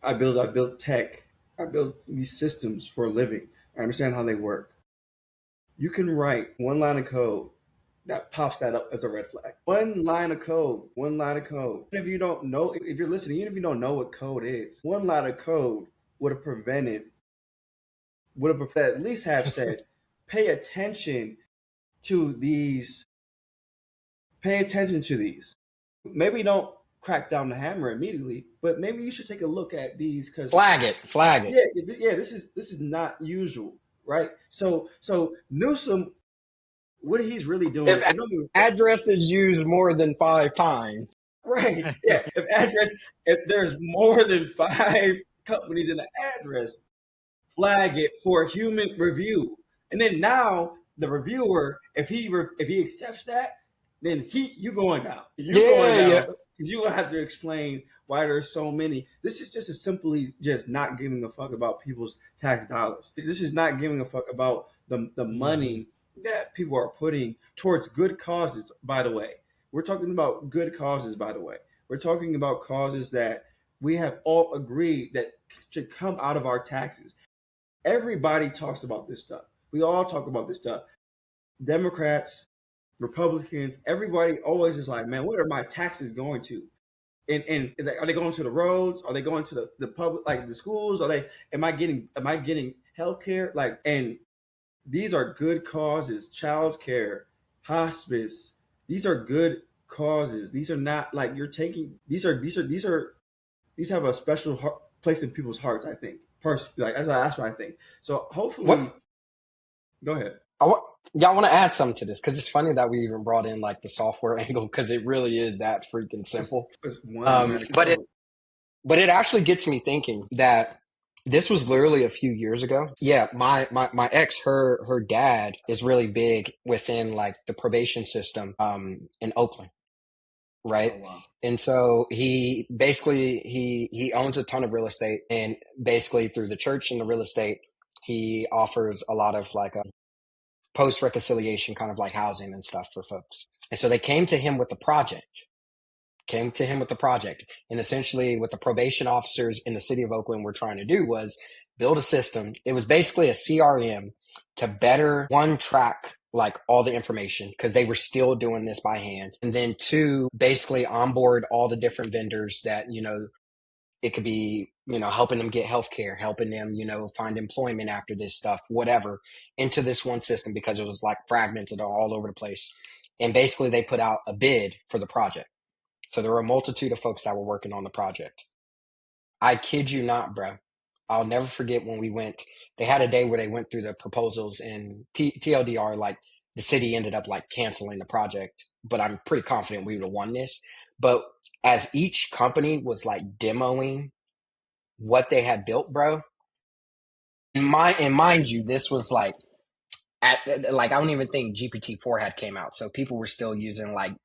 I build tech. I build these systems for a living. I understand how they work. You can write one line of code that pops that up as a red flag. One line of code, one line of code. If you don't know, if you're listening, even if you don't know what code is, one line of code would have prevented, would have at least have said, pay attention to these, pay attention to these. Maybe don't crack down the hammer immediately, but maybe you should take a look at these because Flag it. yeah, this is not usual, right? So Newsom, what he's really doing, If address is used more than 5 times. right? Yeah, if there's more than 5 companies in the address, flag it for human review, and then now the reviewer, if he accepts that, then you going down. You're going down. Yeah. You're gonna have to explain why there's so many. This is just as simply just not giving a fuck about people's tax dollars. This is not giving a fuck about the money that people are putting towards good causes. By the way, we're talking about good causes. By the way, we're talking about causes that we have all agreed that should come out of our taxes. Everybody talks about this stuff. We all talk about this stuff. Democrats, Republicans, everybody always is like, man, what are my taxes going to? And are they going to the roads? Are they going to the public, like the schools? Am I getting health care? Like, and these are good causes, child care, hospice. These are good causes. These are not like you're taking, these have a special place in people's hearts, I think. Personally, like that's what I think. So hopefully, What? Go ahead. I want to add something to this because it's funny that we even brought in like the software angle because it really is that freaking simple. It's one But it actually gets me thinking that this was literally a few years ago. Yeah, my ex, her dad is really big within like the probation system in Oakland, right? Oh, wow. And so he basically he owns a ton of real estate, and basically through the church and the real estate, he offers a lot of like a post reconciliation kind of like housing and stuff for folks. And so they came to him with the project. And essentially what the probation officers in the city of Oakland were trying to do was build a system. It was basically a CRM to better, one, track like all the information because they were still doing this by hand. And then two, basically onboard all the different vendors that, it could be, helping them get healthcare, helping them, find employment after this stuff, whatever, into this one system because it was like fragmented all over the place. And basically they put out a bid for the project. So there were a multitude of folks that were working on the project. I kid you not, bro. I'll never forget when we went. They had a day where they went through the proposals and TLDR, like the city ended up like canceling the project, but I'm pretty confident we would have won this. But as each company was like demoing what they had built, bro, and mind you, this was like I don't even think GPT-4 had came out, so people were still using like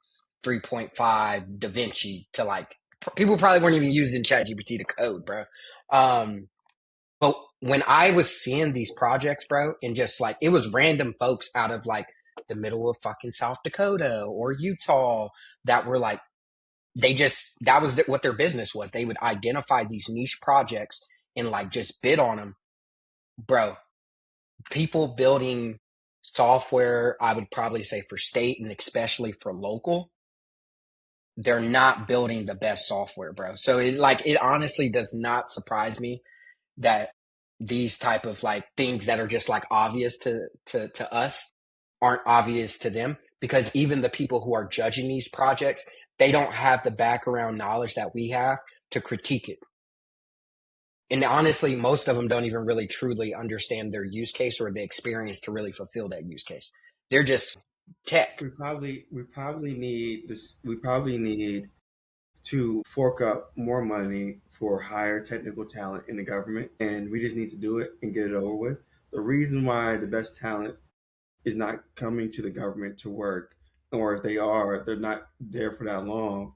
3.5 Da Vinci to like people probably weren't even using ChatGPT to code, bro. But when I was seeing these projects, bro, and just like it was random folks out of like the middle of fucking South Dakota or Utah that were like that was what their business was. They would identify these niche projects and like just bid on them, bro. People building software, I would probably say for state and especially for local, they're not building the best software, bro. So it honestly does not surprise me that these type of like things that are just like obvious to us aren't obvious to them, because even the people who are judging these projects, they don't have the background knowledge that we have to critique it. And honestly, most of them don't even really truly understand their use case or the experience to really fulfill that use case. They're just tech. We probably need this. We probably need to fork up more money for higher technical talent in the government, and we just need to do it and get it over with. The reason why the best talent is not coming to the government to work, or if they are, they're not there for that long,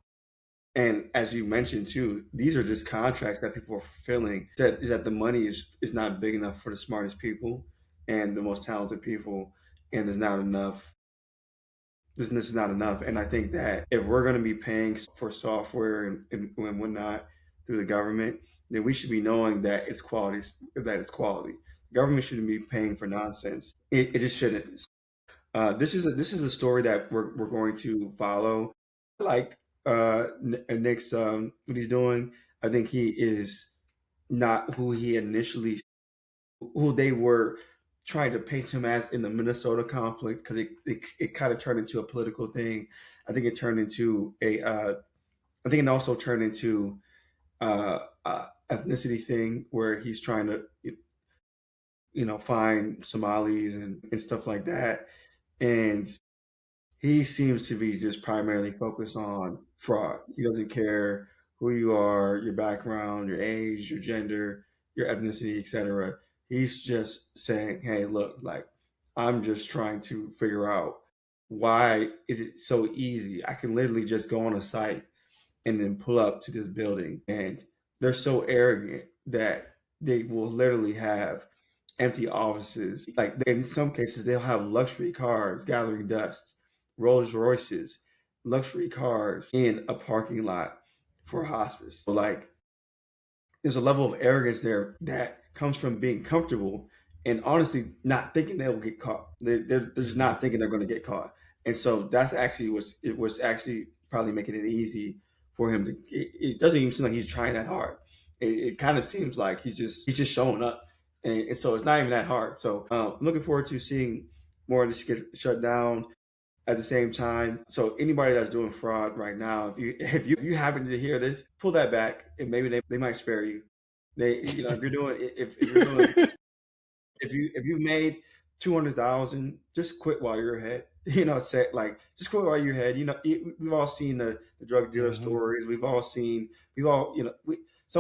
And as you mentioned too, these are just contracts that people are fulfilling. That the money is not big enough for the smartest people and the most talented people, and there's not enough. This is not enough. And I think that if we're going to be paying for software and whatnot through the government, then we should be knowing that it's quality. That it's quality. The government shouldn't be paying for nonsense. It just shouldn't. This is a story that we're going to follow. Like Nick's what he's doing. I think he is not who he initially who they were trying to paint him as in the Minnesota conflict, because it kind of turned into a political thing. I think it turned into a I think it also turned into ethnicity thing where he's trying to find Somalis and stuff like that. And he seems to be just primarily focused on fraud. He doesn't care who you are, your background, your age, your gender, your ethnicity, etc. He's just saying, "Hey, look, like I'm just trying to figure out why is it so easy? I can literally just go on a site and then pull up to this building." And they're so arrogant that they will literally have empty offices. Like in some cases, they'll have luxury cars gathering dust, Rolls Royces, luxury cars in a parking lot for hospice. So like there's a level of arrogance there that comes from being comfortable and honestly not thinking they'll get caught. They're just not thinking they're going to get caught. And so that's actually was actually probably making it easy for him to. It doesn't even seem like he's trying that hard. It kind of seems like he's just showing up, and so it's not even that hard. So I'm looking forward to seeing more of this get shut down at the same time. So anybody that's doing fraud right now, if you happen to hear this, pull that back, and maybe they might spare you. If you're doing if you're doing if you've made 200,000, just quit while you're ahead. Say like just quit while you're ahead. We've all seen the drug dealer stories. We've all some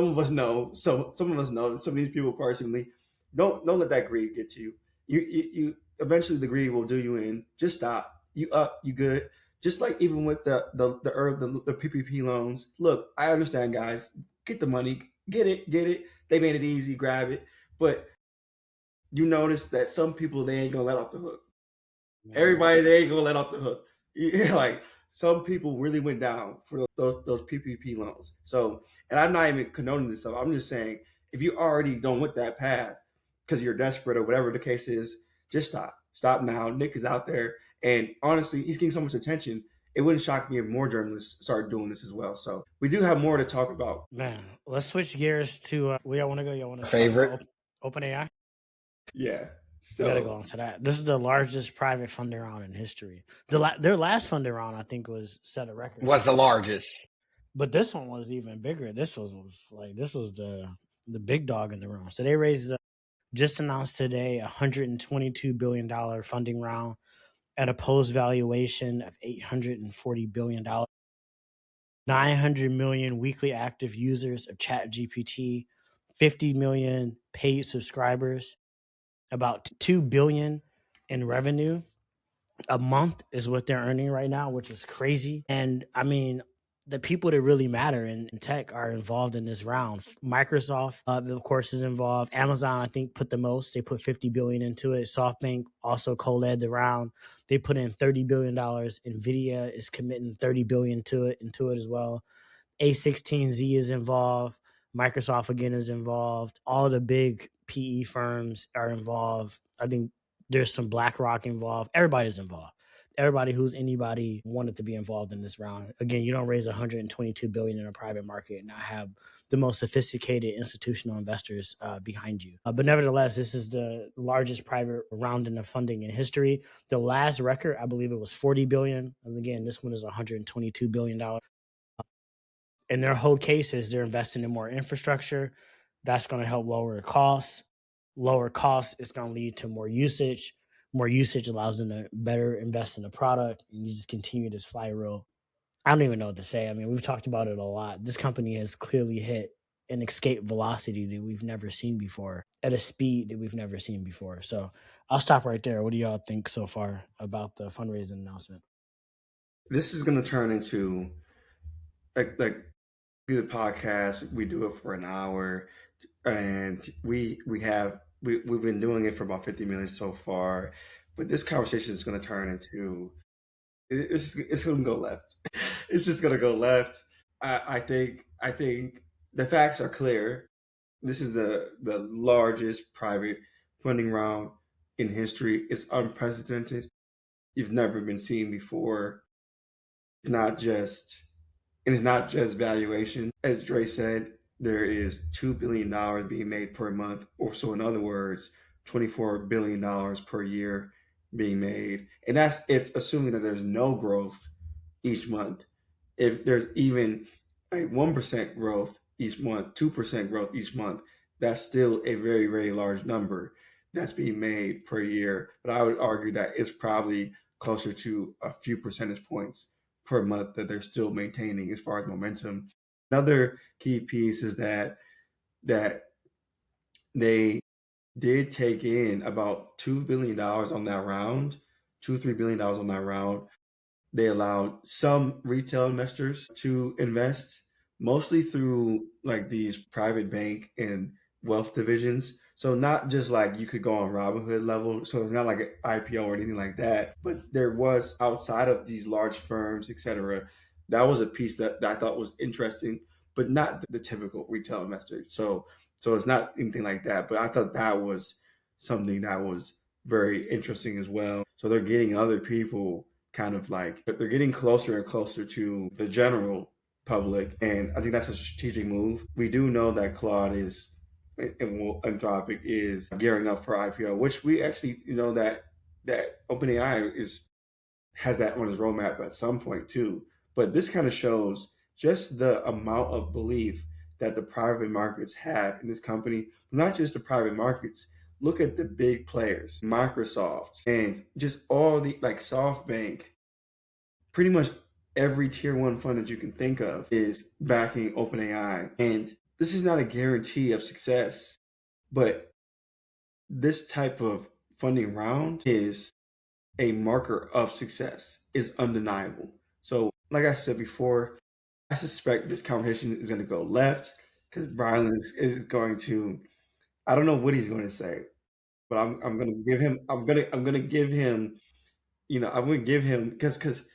of us know. Some of us know some of these people personally. Don't let that greed get to you. You eventually the greed will do you in. Just stop. You up. You good. Just like even with the PPP loans. Look, I understand, guys. Get the money. Get it. They made it easy. Grab it. But you notice that some people they ain't gonna let off the hook. Everybody they ain't gonna let off the hook. Like some people really went down for those PPP loans. So, and I'm not even condoning this stuff. I'm just saying if you already don't want that path because you're desperate or whatever the case is, just stop. Stop now. Nick is out there, and honestly, he's getting so much attention. It wouldn't shock me if more journalists started doing this as well. So we do have more to talk about. Man, let's switch gears to where y'all want to go. Y'all want to Favorite? OpenAI? Yeah. We gotta So go on to that. This is the largest private funding round in history. Their last funding round, I think, was set a record. Was the largest. But this one was even bigger. This was the big dog in the room. So they raised just announced today $122 billion funding round at a post valuation of $840 billion. 900 million weekly active users of ChatGPT, 50 million paid subscribers, about 2 billion in revenue a month is what they're earning right now, which is crazy. And I mean, the people that really matter in tech are involved in this round. Microsoft, of course, is involved. Amazon, I think, put the most. They put $50 billion into it. SoftBank also co-led the round. They put in $30 billion. NVIDIA is committing $30 billion into it as well. A16Z is involved. Microsoft again is involved. All the big PE firms are involved. I think there's some BlackRock involved. Everybody's involved. Everybody who's anybody wanted to be involved in this round. Again, you don't raise $122 billion in a private market and not have the most sophisticated institutional investors behind you. But nevertheless, this is the largest private round in of funding in history. The last record, I believe it was $40 billion. And again, this one is $122 billion. And their whole case is they're investing in more infrastructure. That's going to help lower costs. Lower costs is going to lead to more usage. More usage allows them to better invest in the product. And you just continue this flywheel. I don't even know what to say. I mean, we've talked about it a lot. This company has clearly hit an escape velocity that we've never seen before at a speed that we've never seen before. So I'll stop right there. What do y'all think so far about the fundraising announcement? this is going to turn into like do the podcast. We do it for an hour, and we've been doing it for about 50 minutes so far. But this conversation is going to turn into it's going to go left. It's just going to go left. I think the facts are clear. This is the largest private funding round in history. It's unprecedented. You've never been seen before. It's not just and it's not just valuation. As Dre said, there is $2 billion being made per month, or so in other words, $24 billion per year being made. And that's if assuming that there's no growth each month. If there's even a 1% growth each month, 2% growth each month, that's still a very, very large number that's being made per year. But I would argue that it's probably closer to a few percentage points per month that they're still maintaining as far as momentum. Another key piece is that they did take in about $2 billion on that round, $2-3 billion on that round. They allowed some retail investors to invest, mostly through like these private bank and wealth divisions. So not just like you could go on Robinhood level. So it's not like an IPO or anything like that. But there was outside of these large firms, etc. That was a piece that I thought was interesting, but not the typical retail investor. So it's not anything like that. But I thought that was something that was very interesting as well. So they're getting other people kind of like they're getting closer and closer to the general public, and I think that's a strategic move. We do know that Claude is and Anthropic is gearing up for IPO, which we actually that OpenAI has that on his roadmap at some point too. But this kind of shows just the amount of belief that the private markets have in this company. Not just the private markets. Look at the big players, Microsoft, and just all the like SoftBank. Pretty much every tier one fund that you can think of is backing OpenAI. And this is not a guarantee of success, but this type of funding round is a marker of success, is undeniable. So, like I said before, I suspect this conversation is going to go left because Brylan is going to, I don't know what he's going to say, but I'm going to give him, I'm going to give him, I'm going to give him, because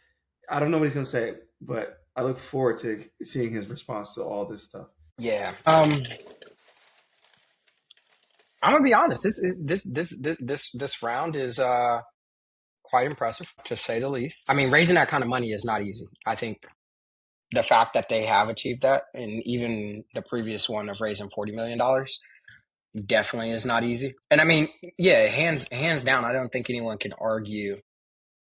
I don't know what he's going to say, but I look forward to seeing his response to all this stuff. Yeah. I'm gonna be honest. This round is quite impressive, to say the least. I mean, raising that kind of money is not easy. I think the fact that they have achieved that, and even the previous one of raising $40 million, definitely is not easy. And I mean, yeah, hands down, I don't think anyone can argue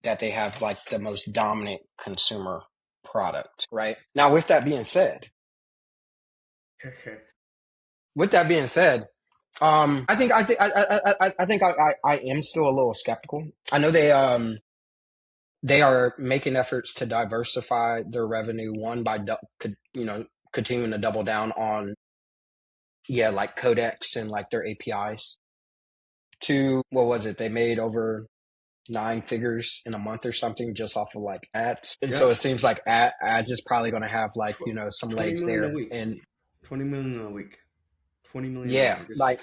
that they have like the most dominant consumer product, right? Now, with that being said, Okay. I think I am still a little skeptical. I know they are making efforts to diversify their revenue, one by continuing to double down on like codecs and like their APIs. Two, what was it? They made over 9 figures in a month or something just off of like ads. And so it seems like ads is probably going to have like, some 20 legs million there. a week. And 20 million a week. 20 million. yeah, like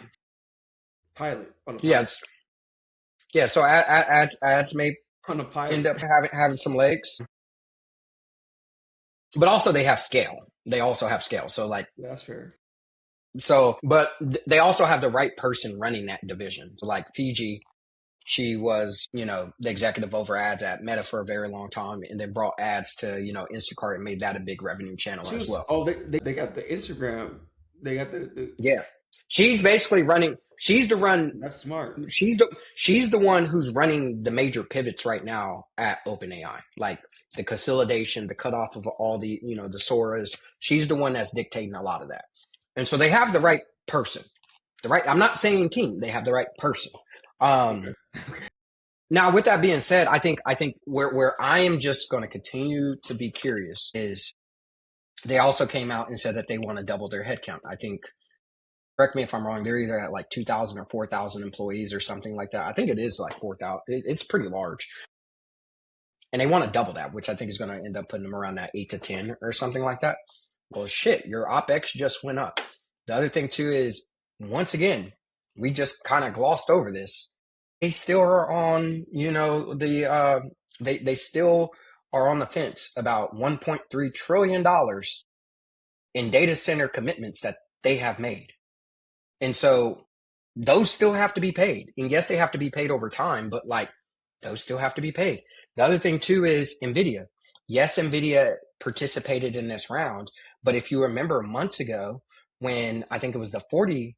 pilot on a pilot. Yeah. So ads may on a pilot end up having some legs, but also they have scale. They also have scale. So like, yeah, that's fair. So, but they also have the right person running that division. So like Fiji, she was, the executive over ads at Meta for a very long time, and then brought ads to, Instacart and made that a big revenue channel as well. Oh, they got the Instagram. They got the yeah. She's basically running. She's the run. That's smart. She's the one who's running the major pivots right now at OpenAI, like the consolidation, the cutoff of all the the Soras. She's the one that's dictating a lot of that, and so they have the right person. I'm not saying team. They have the right person. Now, with that being said, I think where I am just going to continue to be curious is they also came out and said that they want to double their headcount. I think, correct me if I'm wrong, they're either at like 2,000 or 4,000 employees or something like that. I think it is like 4,000. It's pretty large. and they want to double that, which I think is going to end up putting them around that 8 to 10 or something like that. Well, shit, your OpEx just went up. The other thing too is, once again, we just kind of glossed over this. They still are on, they still are on the fence about $1.3 trillion in data center commitments that they have made. And so those still have to be paid. And yes, they have to be paid over time, but like those still have to be paid. The other thing too is NVIDIA. Yes, NVIDIA participated in this round, but if you remember months ago when I think it was the $40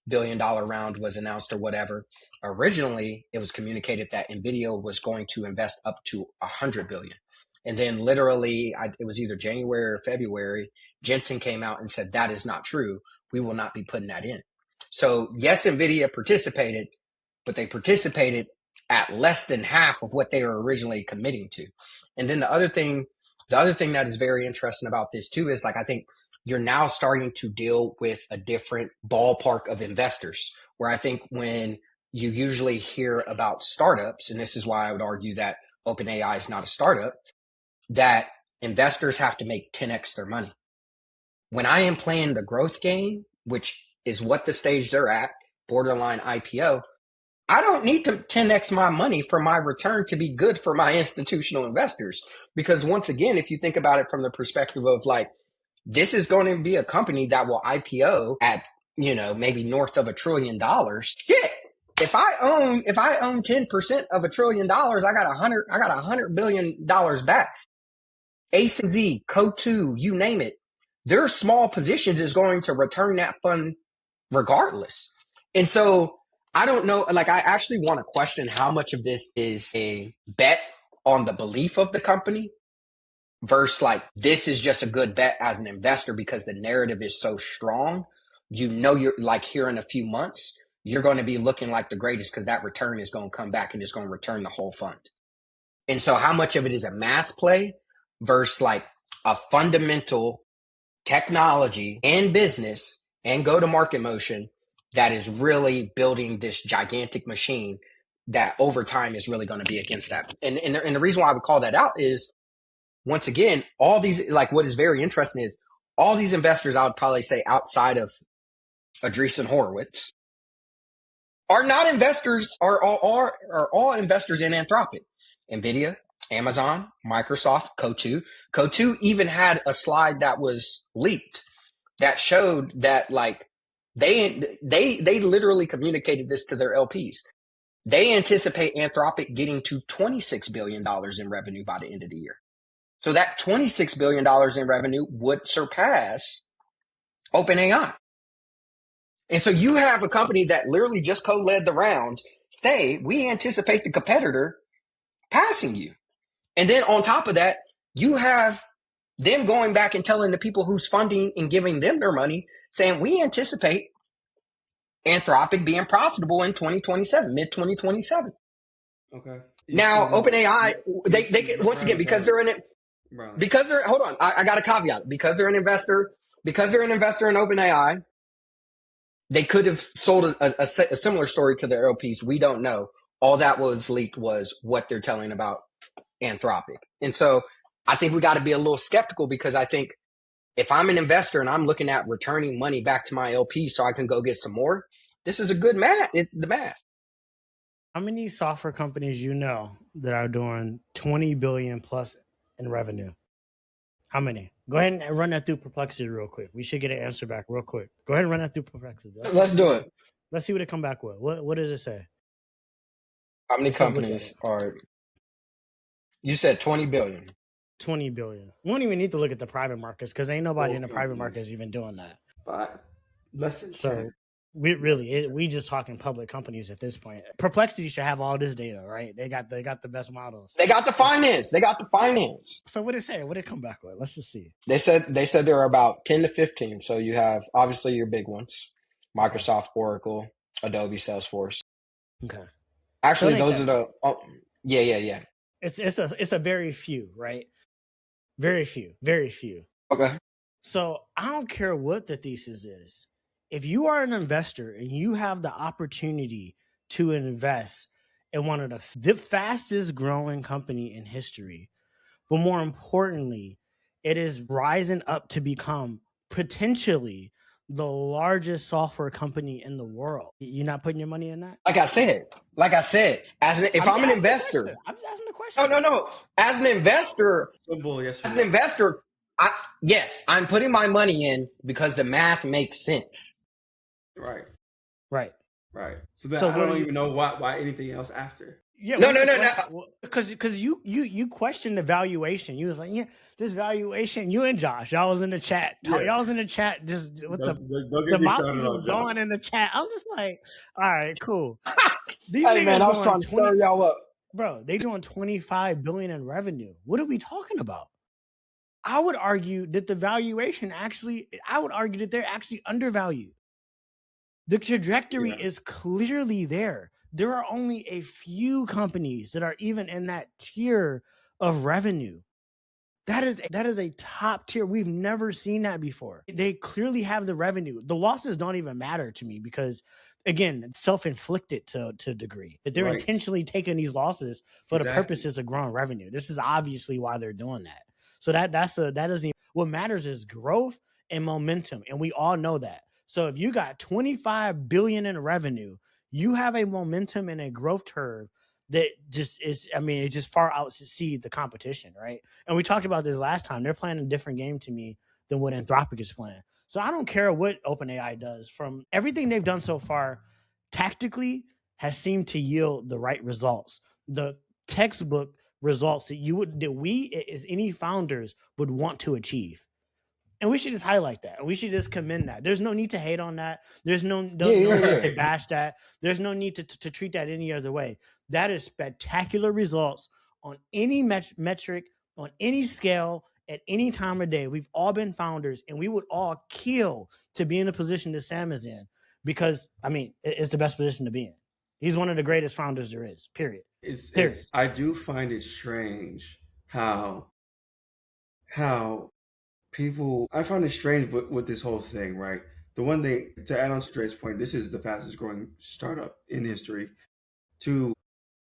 billion round was announced or whatever, originally it was communicated that NVIDIA was going to invest up to $100 billion. And then literally it was either January or February, Jensen came out and said, that is not true. We will not be putting that in. So yes, NVIDIA participated, but they participated at less than half of what they were originally committing to. And then the other thing that is very interesting about this too is, like, I think you're now starting to deal with a different ballpark of investors, where I think when you usually hear about startups, and this is why I would argue that OpenAI is not a startup, that investors have to make 10x their money. When I am playing the growth game, which is what the stage they're at, borderline IPO, I don't need to 10x my money for my return to be good for my institutional investors. Because once again, if you think about it from the perspective of like, this is going to be a company that will IPO at, maybe north of $1 trillion. Shit. If I own 10% of $1 trillion, I got $100 billion back. A to Z, Co2, you name it. Their small positions is going to return that fund regardless. And so I don't know, like, I actually want to question how much of this is a bet on the belief of the company versus like, this is just a good bet as an investor because the narrative is so strong. You're like, here in a few months, you're going to be looking like the greatest because that return is going to come back and it's going to return the whole fund. And so how much of it is a math play versus like a fundamental technology and business and go-to-market motion that is really building this gigantic machine that over time is really going to be against that. And the reason why I would call that out is, once again, all these, like, what is very interesting is all these investors, I would probably say outside of Andreessen Horowitz, are not investors, are all investors in Anthropic. NVIDIA, Amazon, Microsoft, Co2. Co2 even had a slide that was leaked that showed that, like, they literally communicated this to their LPs. They anticipate Anthropic getting to $26 billion in revenue by the end of the year. So that $26 billion in revenue would surpass OpenAI. And so you have a company that literally just co-led the round say, we anticipate the competitor passing you. And then on top of that, you have them going back and telling the people who's funding and giving them their money, saying, we anticipate Anthropic being profitable in 2027, mid 2027. Okay. Now, OpenAI, they once again, because they're in it, because they're, hold on, I got a caveat. Because they're an investor in OpenAI, they could have sold a similar story to their LPs. We don't know. All that was leaked was what they're telling about Anthropic. And so I think we got to be a little skeptical, because I think if I'm an investor and I'm looking at returning money back to my LP so I can go get some more, this is a good math. It's the math. How many software companies that are doing 20 billion plus in revenue? How many? Go ahead and run that through Perplexity real quick. We should get an answer back real quick. Go ahead and run that through Perplexity. Let's do it. Let's see what it come back with. What does it say? How many companies are? You said 20 billion. 20 billion. We don't even need to look at the private markets, because ain't nobody in the private markets even doing that. Less than 10. So we just talking public companies at this point. Perplexity should have all this data, right? They got the best models. They got the finance. So what did it say? What did it come back with? Let's just see. They said there are about 10 to 15. So you have obviously your big ones: Microsoft, Oracle, Adobe, Salesforce. Okay. Actually, those are the. Oh, yeah. It's a very few, right? Very few. Okay. So I don't care what the thesis is. If you are an investor and you have the opportunity to invest and one of the fastest growing company in history. But more importantly, it is rising up to become potentially the largest software company in the world. You're not putting your money in that? Like I said, if I'm an investor, I'm just asking the question. no. As an investor, Simple, yes or as no. an investor, yes, I'm putting my money in because the math makes sense. Right. Right. So then So I what don't do you- even know why anything else after. Yeah, No, what's no, the no, no. question? Because you questioned the valuation. You was like, yeah, this valuation. You and Josh, y'all was in the chat. Yeah. Y'all was in the chat just with Don't the get me mouth started was on going Josh. in the chat. I'm just like, all right, cool. These Hey, niggas man, I was doing trying to 20, stir y'all up. bro. They doing 25 billion in revenue. What are we talking about? I would argue that the valuation I would argue that they're actually undervalued. The trajectory is clearly there. There are only a few companies that are even in that tier of revenue. That is a top tier. We've never seen that before. They clearly have the revenue. The losses don't even matter to me because, again, it's self-inflicted to a degree. That they're intentionally taking these losses for the purposes of growing revenue. This is obviously why they're doing that. So that doesn't. What matters is growth and momentum, and we all know that. So if you got 25 billion in revenue, you have a momentum and a growth curve that just is, I mean, it just far outsees the competition, right? And we talked about this last time. They're playing a different game to me than what Anthropic is playing. So I don't care what OpenAI does. From everything they've done so far, tactically has seemed to yield the right results. The textbook results that we as any founders would want to achieve. And we should just highlight that. We should just commend that. There's no need to hate on that. There's no need to bash that. There's no need to treat that any other way. That is spectacular results on any metric, on any scale, at any time of day. We've all been founders, and we would all kill to be in the position that Sam is in because, I mean, it's the best position to be in. He's one of the greatest founders there is, period. I do find it strange how people, I find it strange with this whole thing, right? The one thing, to add on to Dre's point, this is the fastest growing startup in history. To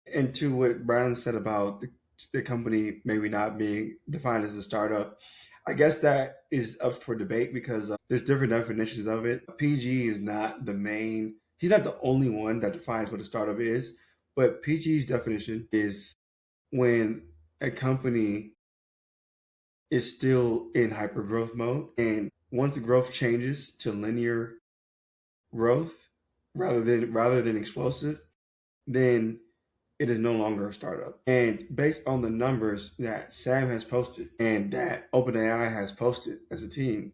what Brylan said about the company maybe not being defined as a startup, I guess that is up for debate because there's different definitions of it. PG is not the main, he's not the only one that defines what a startup is, but PG's definition is when a company is still in hyper growth mode. And once the growth changes to linear growth rather than explosive, then it is no longer a startup. And based on the numbers that Sam has posted and that OpenAI has posted as a team,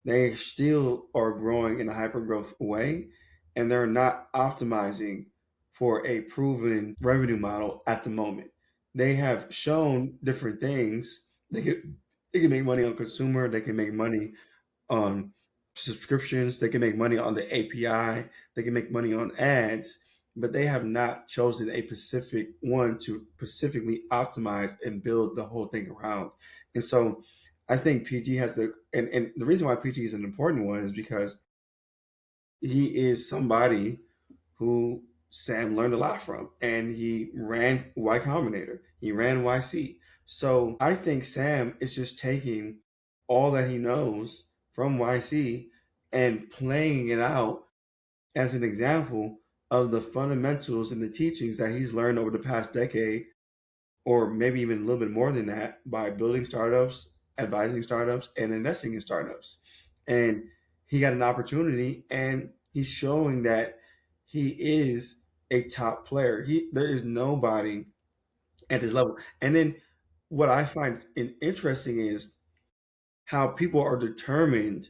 they still are growing in a hyper growth way, and they're not optimizing for a proven revenue model at the moment. They have shown different things. They can make money on consumer. They can make money on subscriptions. They can make money on the API. They can make money on ads, but they have not chosen a specific one to specifically optimize and build the whole thing around. And so I think PG has and the reason why PG is an important one is because he is somebody who Sam learned a lot from, and he ran Y Combinator, he ran YC. So I think Sam is just taking all that he knows from YC and playing it out as an example of the fundamentals and the teachings that he's learned over the past decade, or maybe even a little bit more than that, by building startups, advising startups, and investing in startups. And he got an opportunity, and he's showing that he is a top player. There is nobody at this level. And then what I find interesting is how people are determined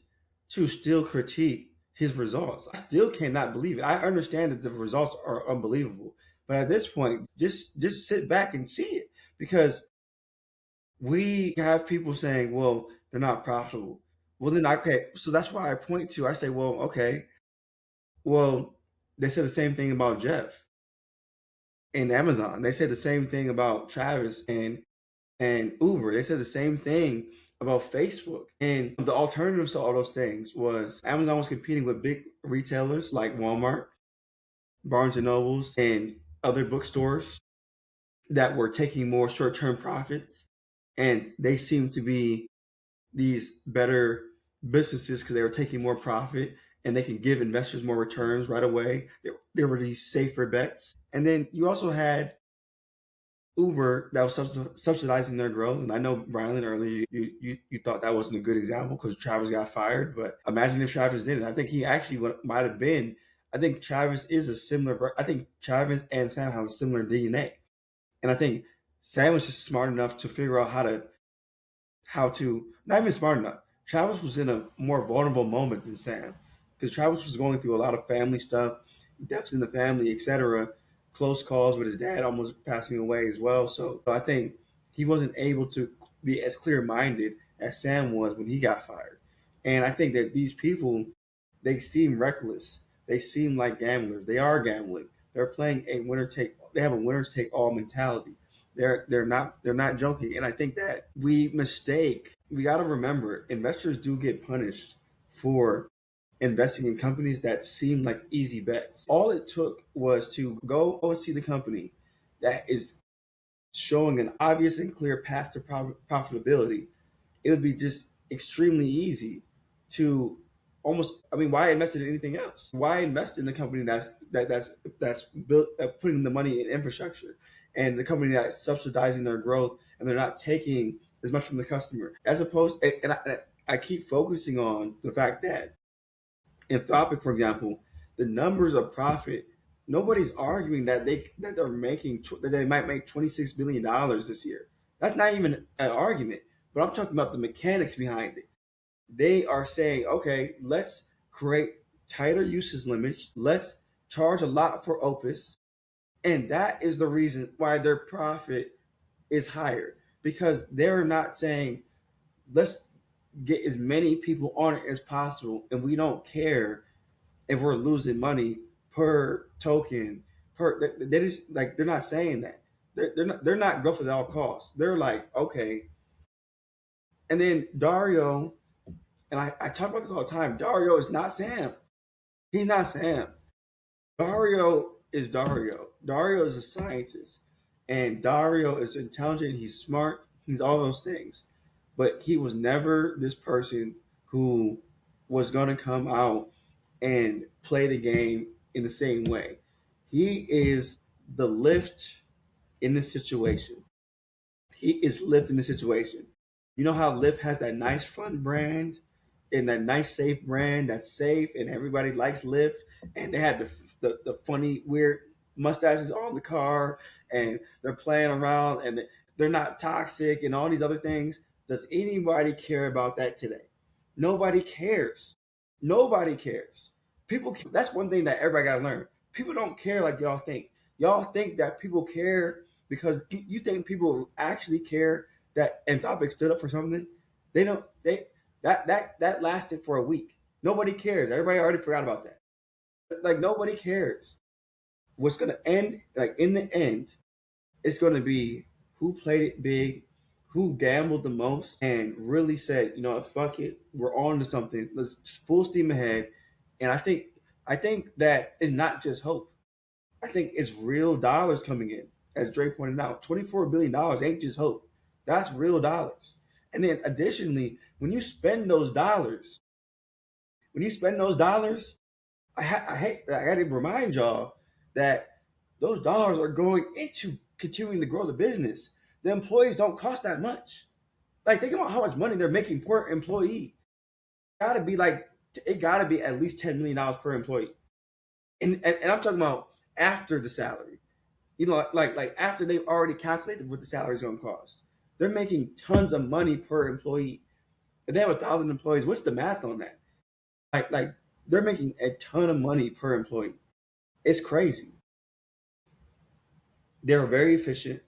to still critique his results. I still cannot believe it. I understand that the results are unbelievable, but at this point, just sit back and see it, because we have people saying, well, they're not profitable. Well, then, okay, so that's why I say, well, okay, well, they said the same thing about Jeff and Amazon. They said the same thing about Travis and Uber. They said the same thing about Facebook. And the alternatives to all those things was Amazon was competing with big retailers like Walmart, Barnes and Nobles, and other bookstores that were taking more short-term profits, and they seem to be these better businesses because they were taking more profit and they can give investors more returns right away. There were these safer bets. And then you also had Uber that was subsidizing their growth. And I know, Brylan, earlier you thought that wasn't a good example because Travis got fired. But imagine if Travis didn't. I think he actually might have been. I think Travis is a similar. I think Travis and Sam have a similar DNA. And I think Sam was just smart enough to figure out how to not even smart enough. Travis was in a more vulnerable moment than Sam because Travis was going through a lot of family stuff, deaths in the family, etc. Close calls with his dad almost passing away as well. So I think he wasn't able to be as clear minded as Sam was when he got fired. And I think that these people, they seem reckless. They seem like gamblers. They are gambling. They're playing a winner take. They have a winner take all mentality. They're not joking. And I think that we got to remember, investors do get punished for investing in companies that seem like easy bets. All it took was to go and see the company that is showing an obvious and clear path to profitability. It would be just extremely easy to why invest in anything else? Why invest in the company that's built putting the money in infrastructure and the company that's subsidizing their growth and they're not taking as much from the customer as opposed I keep focusing on the fact that Anthropic, for example, the numbers of profit. Nobody's arguing that they might make $26 billion this year. That's not even an argument. But I'm talking about the mechanics behind it. They are saying, okay, let's create tighter usage limits. Let's charge a lot for Opus, and that is the reason why their profit is higher because they're not saying let's get as many people on it as possible, and we don't care if we're losing money per token. They just like they're not saying that. They're not growth at all costs. They're like, okay. And then Dario, and I talk about this all the time. Dario is not Sam. He's not Sam. Dario is Dario. Dario is a scientist, and Dario is intelligent. He's smart. He's all those things, but he was never this person who was going to come out and play the game in the same way. He is the lift in this situation. He is Lyft in the situation. You know how Lyft has that nice fun brand and that nice safe brand that's safe and everybody likes Lyft and they had the funny weird mustaches on the car and they're playing around and they're not toxic and all these other things. Does anybody care about that today? Nobody cares. Nobody cares. That's one thing that everybody got to learn. People don't care like y'all think. Y'all think that people care because you think people actually care that Anthropic stood up for something. They don't. That lasted for a week. Nobody cares. Everybody already forgot about that. Like nobody cares. What's gonna end? Like in the end, it's gonna be who played it big, who gambled the most, and really said, you know what, fuck it, we're on to something. Let's full steam ahead. And I think that is not just hope. I think it's real dollars coming in. As Dre pointed out, $24 billion ain't just hope. That's real dollars. And then additionally, when you spend those dollars, I got to remind y'all that those dollars are going into continuing to grow the business. The employees don't cost that much. Like think about how much money they're making per employee. It gotta be at least $10 million per employee. And I'm talking about after the salary. You know, like after they've already calculated what the salary is going to cost. They're making tons of money per employee. If they have 1,000 employees, what's the math on that? Like they're making a ton of money per employee. It's crazy. They're very efficient,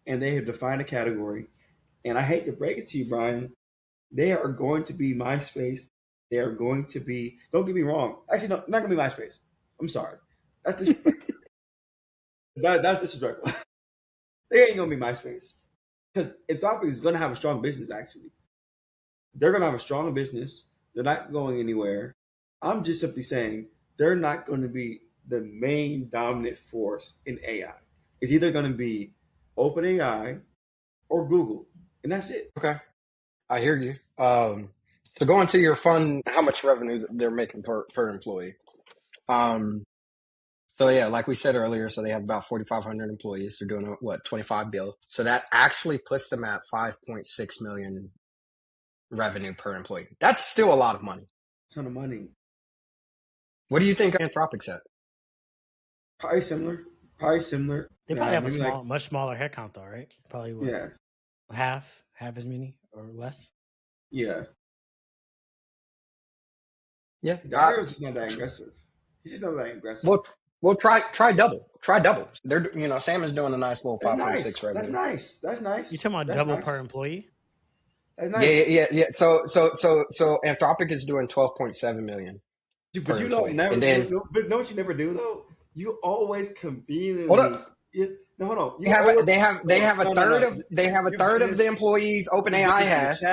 and they have defined a category. And I hate to break it to you, Brian, they are going to be MySpace. They are going to be. Don't get me wrong. Actually, no, not going to be MySpace. I'm sorry. That's disrespectful. That's disrespectful. They ain't going to be MySpace because Anthropic is going to have a strong business. Actually, they're going to have a strong business. They're not going anywhere. I'm just simply saying they're not going to be the main dominant force in AI. is either going to be OpenAI or Google, and that's it. Okay, I hear you. So going to your fund, how much revenue they're making per employee. So yeah, like we said earlier, so they have about 4,500 employees. They're doing what, 25 bill. So that actually puts them at 5.6 million revenue per employee. That's still a lot of money. Ton of money. What do you think Anthropic's at? Probably similar. They probably have a maybe much smaller headcount though, right? Probably what? Yeah. Half as many or less. Yeah. Yeah. Dario's just not that aggressive. He's just not that aggressive. Well, try double. Try double. They're Sam is doing a nice little 5.6 revenue. That's nice. You talking about double per employee? That's nice. Yeah. So Anthropic is doing 12.7 million. But you don't never. And then, but know what you never do though? You always conveniently. Hold up. No, hold on. They have a third of the employees OpenAI has.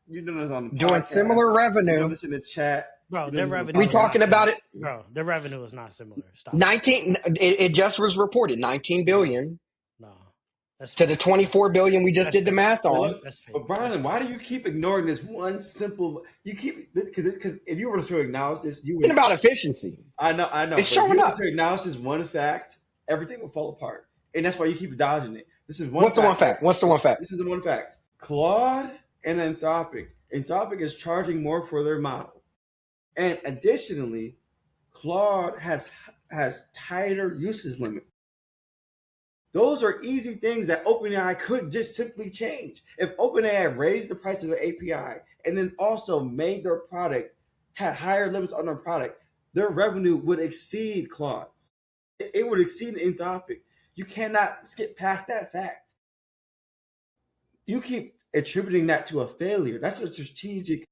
You doing this on the doing similar revenue. You this in the chat. Bro, their revenue. We talking about it, bro. Their revenue is not similar. Stop. 19. It just was reported 19 billion. No, that's to the 24 billion we just did the math on. But Brylan, why do you keep ignoring this one simple? You keep because if you were to acknowledge this, you would. It's about efficiency. I know. It's showing up. If you were to acknowledge this one fact, everything will fall apart, and that's why you keep dodging it. This is one. What's the one fact? This is the one fact. Claude and Anthropic. Anthropic is charging more for their model. And additionally, Claude has tighter usage limit. Those are easy things that OpenAI could just simply change. If OpenAI raised the price of their API and then also made their product, had higher limits on their product, their revenue would exceed Claude's. It would exceed Anthropic. You cannot skip past that fact. You keep attributing that to a failure. That's a strategic.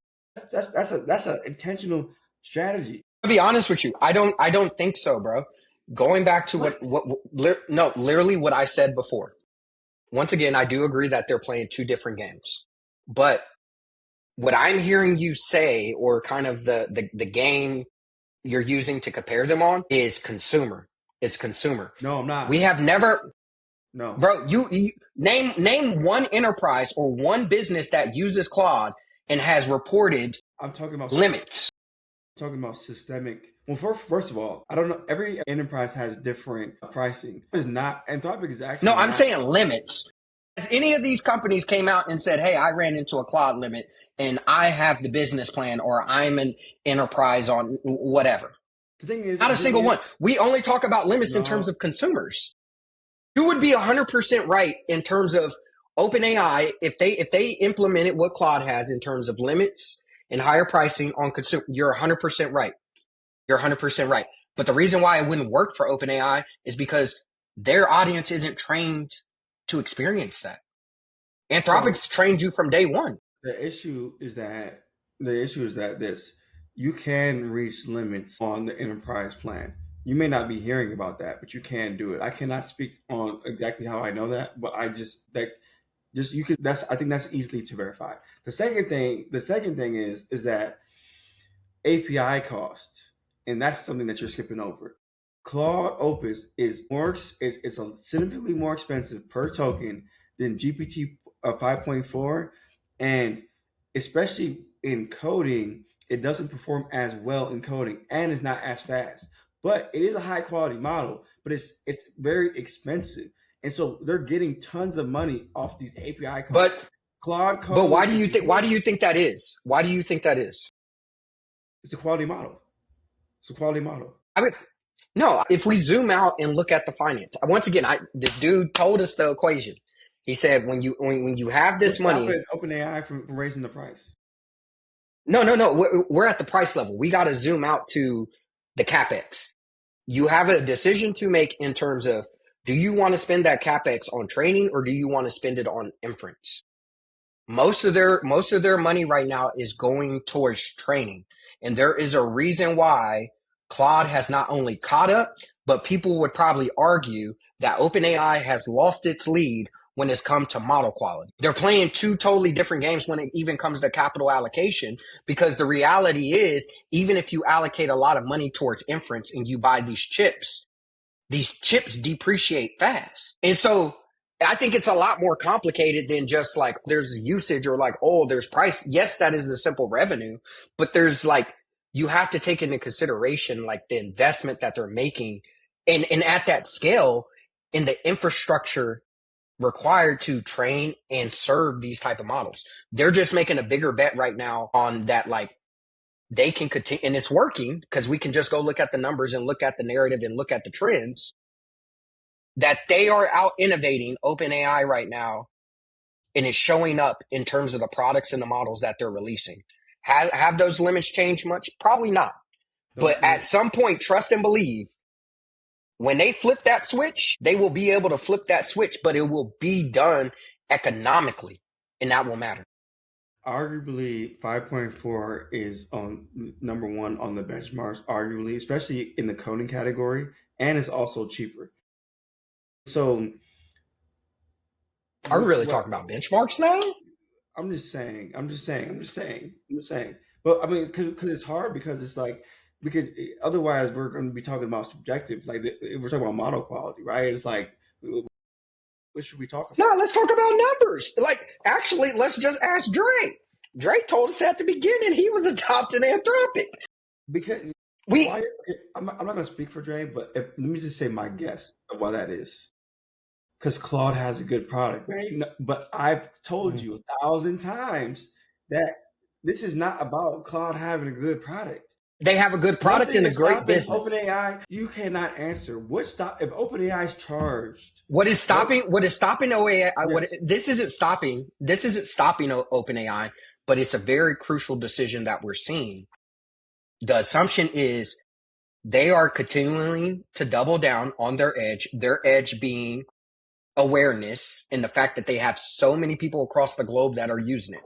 That's an intentional strategy. To be honest with you, I don't think so, bro. Going back to literally what I said before. Once again, I do agree that they're playing two different games. But what I'm hearing you say, or kind of the game you're using to compare them on, is consumer. It's consumer. No, I'm not. We have never. No, bro. You name one enterprise or one business that uses Claude and has reported. I'm talking about limits. I'm talking about systemic. Well, first of all, I don't know. Every enterprise has different pricing. It's not. Anthropic is actually. No, I'm saying limits. Has any of these companies came out and said, "Hey, I ran into a Claude limit, and I have the business plan, or I'm an enterprise on whatever." The thing is, not a single one. We only talk about limits in terms of consumers. You would be 100% right in terms of OpenAI if they implemented what Claude has in terms of limits and higher pricing on consumer. You're 100% right. You're 100% right. But the reason why it wouldn't work for OpenAI is because their audience isn't trained to experience that. Anthropic's trained you from day one. The issue is that this. You can reach limits on the enterprise plan. You may not be hearing about that, but you can do it. I cannot speak on exactly how I know that, but I think that's easily to verify. The second thing is that API cost, and that's something that you're skipping over. Claude Opus is significantly more expensive per token than GPT 5.4, and especially in coding, it doesn't perform as well in coding and is not as fast. But it is a high quality model, but it's very expensive, and so they're getting tons of money off these API costs. But Claude Code. But why do you think? Why do you think that is? Why do you think that is? It's a quality model. It's a quality model. I mean, no. If we zoom out and look at the finance, once again, this dude told us the equation. He said when you have this money, OpenAI from raising the price. No. We're at the price level. We got to zoom out to the CapEx. You have a decision to make in terms of, do you want to spend that CapEx on training or do you want to spend it on inference? Most of their money right now is going towards training. And there is a reason why Claude has not only caught up, but people would probably argue that OpenAI has lost its lead when it's come to model quality. They're playing two totally different games when it even comes to capital allocation, because the reality is, even if you allocate a lot of money towards inference and you buy these chips, these chips depreciate fast. And so I think it's a lot more complicated than just like there's usage or like, oh, there's price. Yes, that is the simple revenue, but there's like, you have to take into consideration like the investment that they're making and at that scale in the infrastructure required to train and serve these type of models. They're just making a bigger bet right now on that, like they can continue, and it's working because we can just go look at the numbers and look at the narrative and look at the trends that they are out innovating OpenAI right now, and it's showing up in terms of the products and the models that they're releasing. Have those limits changed much? Probably not. But at some point, trust and believe, when they flip that switch, they will be able to flip that switch, but it will be done economically, and that will matter. Arguably, 5.4 is on number one on the benchmarks, arguably, especially in the coding category, and it's also cheaper. So, are we really talking about benchmarks now? I'm just saying. But I mean, because it's hard, because it's like we could, otherwise we're going to be talking about subjective. Like if we're talking about model quality, right? It's like, what should we talk about? No, let's talk about numbers. Like, actually, let's just ask Drake. Drake told us at the beginning he was adopting Anthropic. Because I'm not going to speak for Drake, but let me just say my guess of why that is. Because Claude has a good product, right? But I've told you 1,000 times that this is not about Claude having a good product. They have a good product and a great business. OpenAI, you cannot answer. If OpenAI is charged? What is stopping OpenAI? Yes. This isn't stopping OpenAI, but it's a very crucial decision that we're seeing. The assumption is they are continuing to double down on their edge being awareness and the fact that they have so many people across the globe that are using it.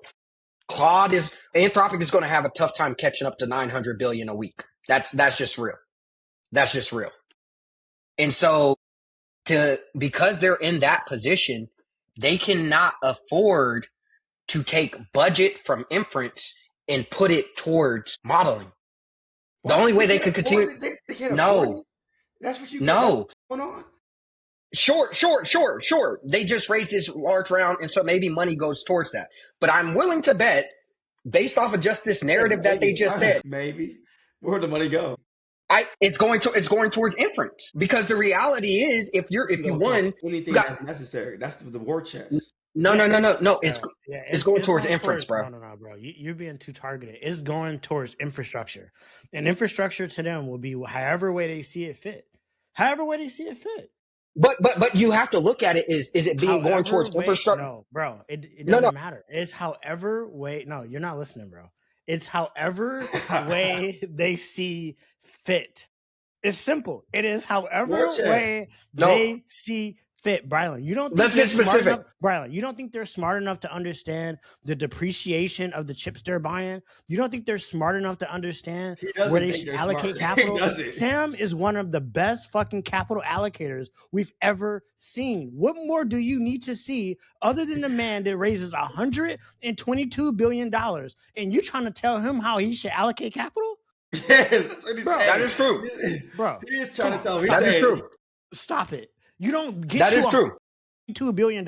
Anthropic is going to have a tough time catching up to 900 billion a week. That's just real. That's just real. And so because they're in that position, they cannot afford to take budget from inference and put it towards modeling. The only way they could continue. They can't afford it. That's what you got going on. Sure. They just raised this large round, and so maybe money goes towards that. But I'm willing to bet, based off of just this narrative that they just said, maybe where'd the money go? It's going towards inference, because the reality is, if you won anything that's necessary, that's the war chest. No. It's going towards inference, bro. No, bro. You're being too targeted. It's going towards infrastructure, and infrastructure to them will be however way they see it fit. But you have to look at it is it being going towards infrastructure? No, bro. It doesn't matter. It's however way. No, you're not listening, bro. It's however way they see fit. It's simple. It is however way they see fit, Brylan. You don't think Let's get specific. Brylan, you don't think they're smart enough to understand the depreciation of the chips they're buying? You don't think they're smart enough to understand where they should allocate capital? Sam is one of the best fucking capital allocators we've ever seen. What more do you need to see other than the man that raises $122 billion and you trying to tell him how he should allocate capital? Yes, that's what he's saying. That is true. Bro, he is trying to tell me. That is true. Stop it. You don't get that is true. $2 billion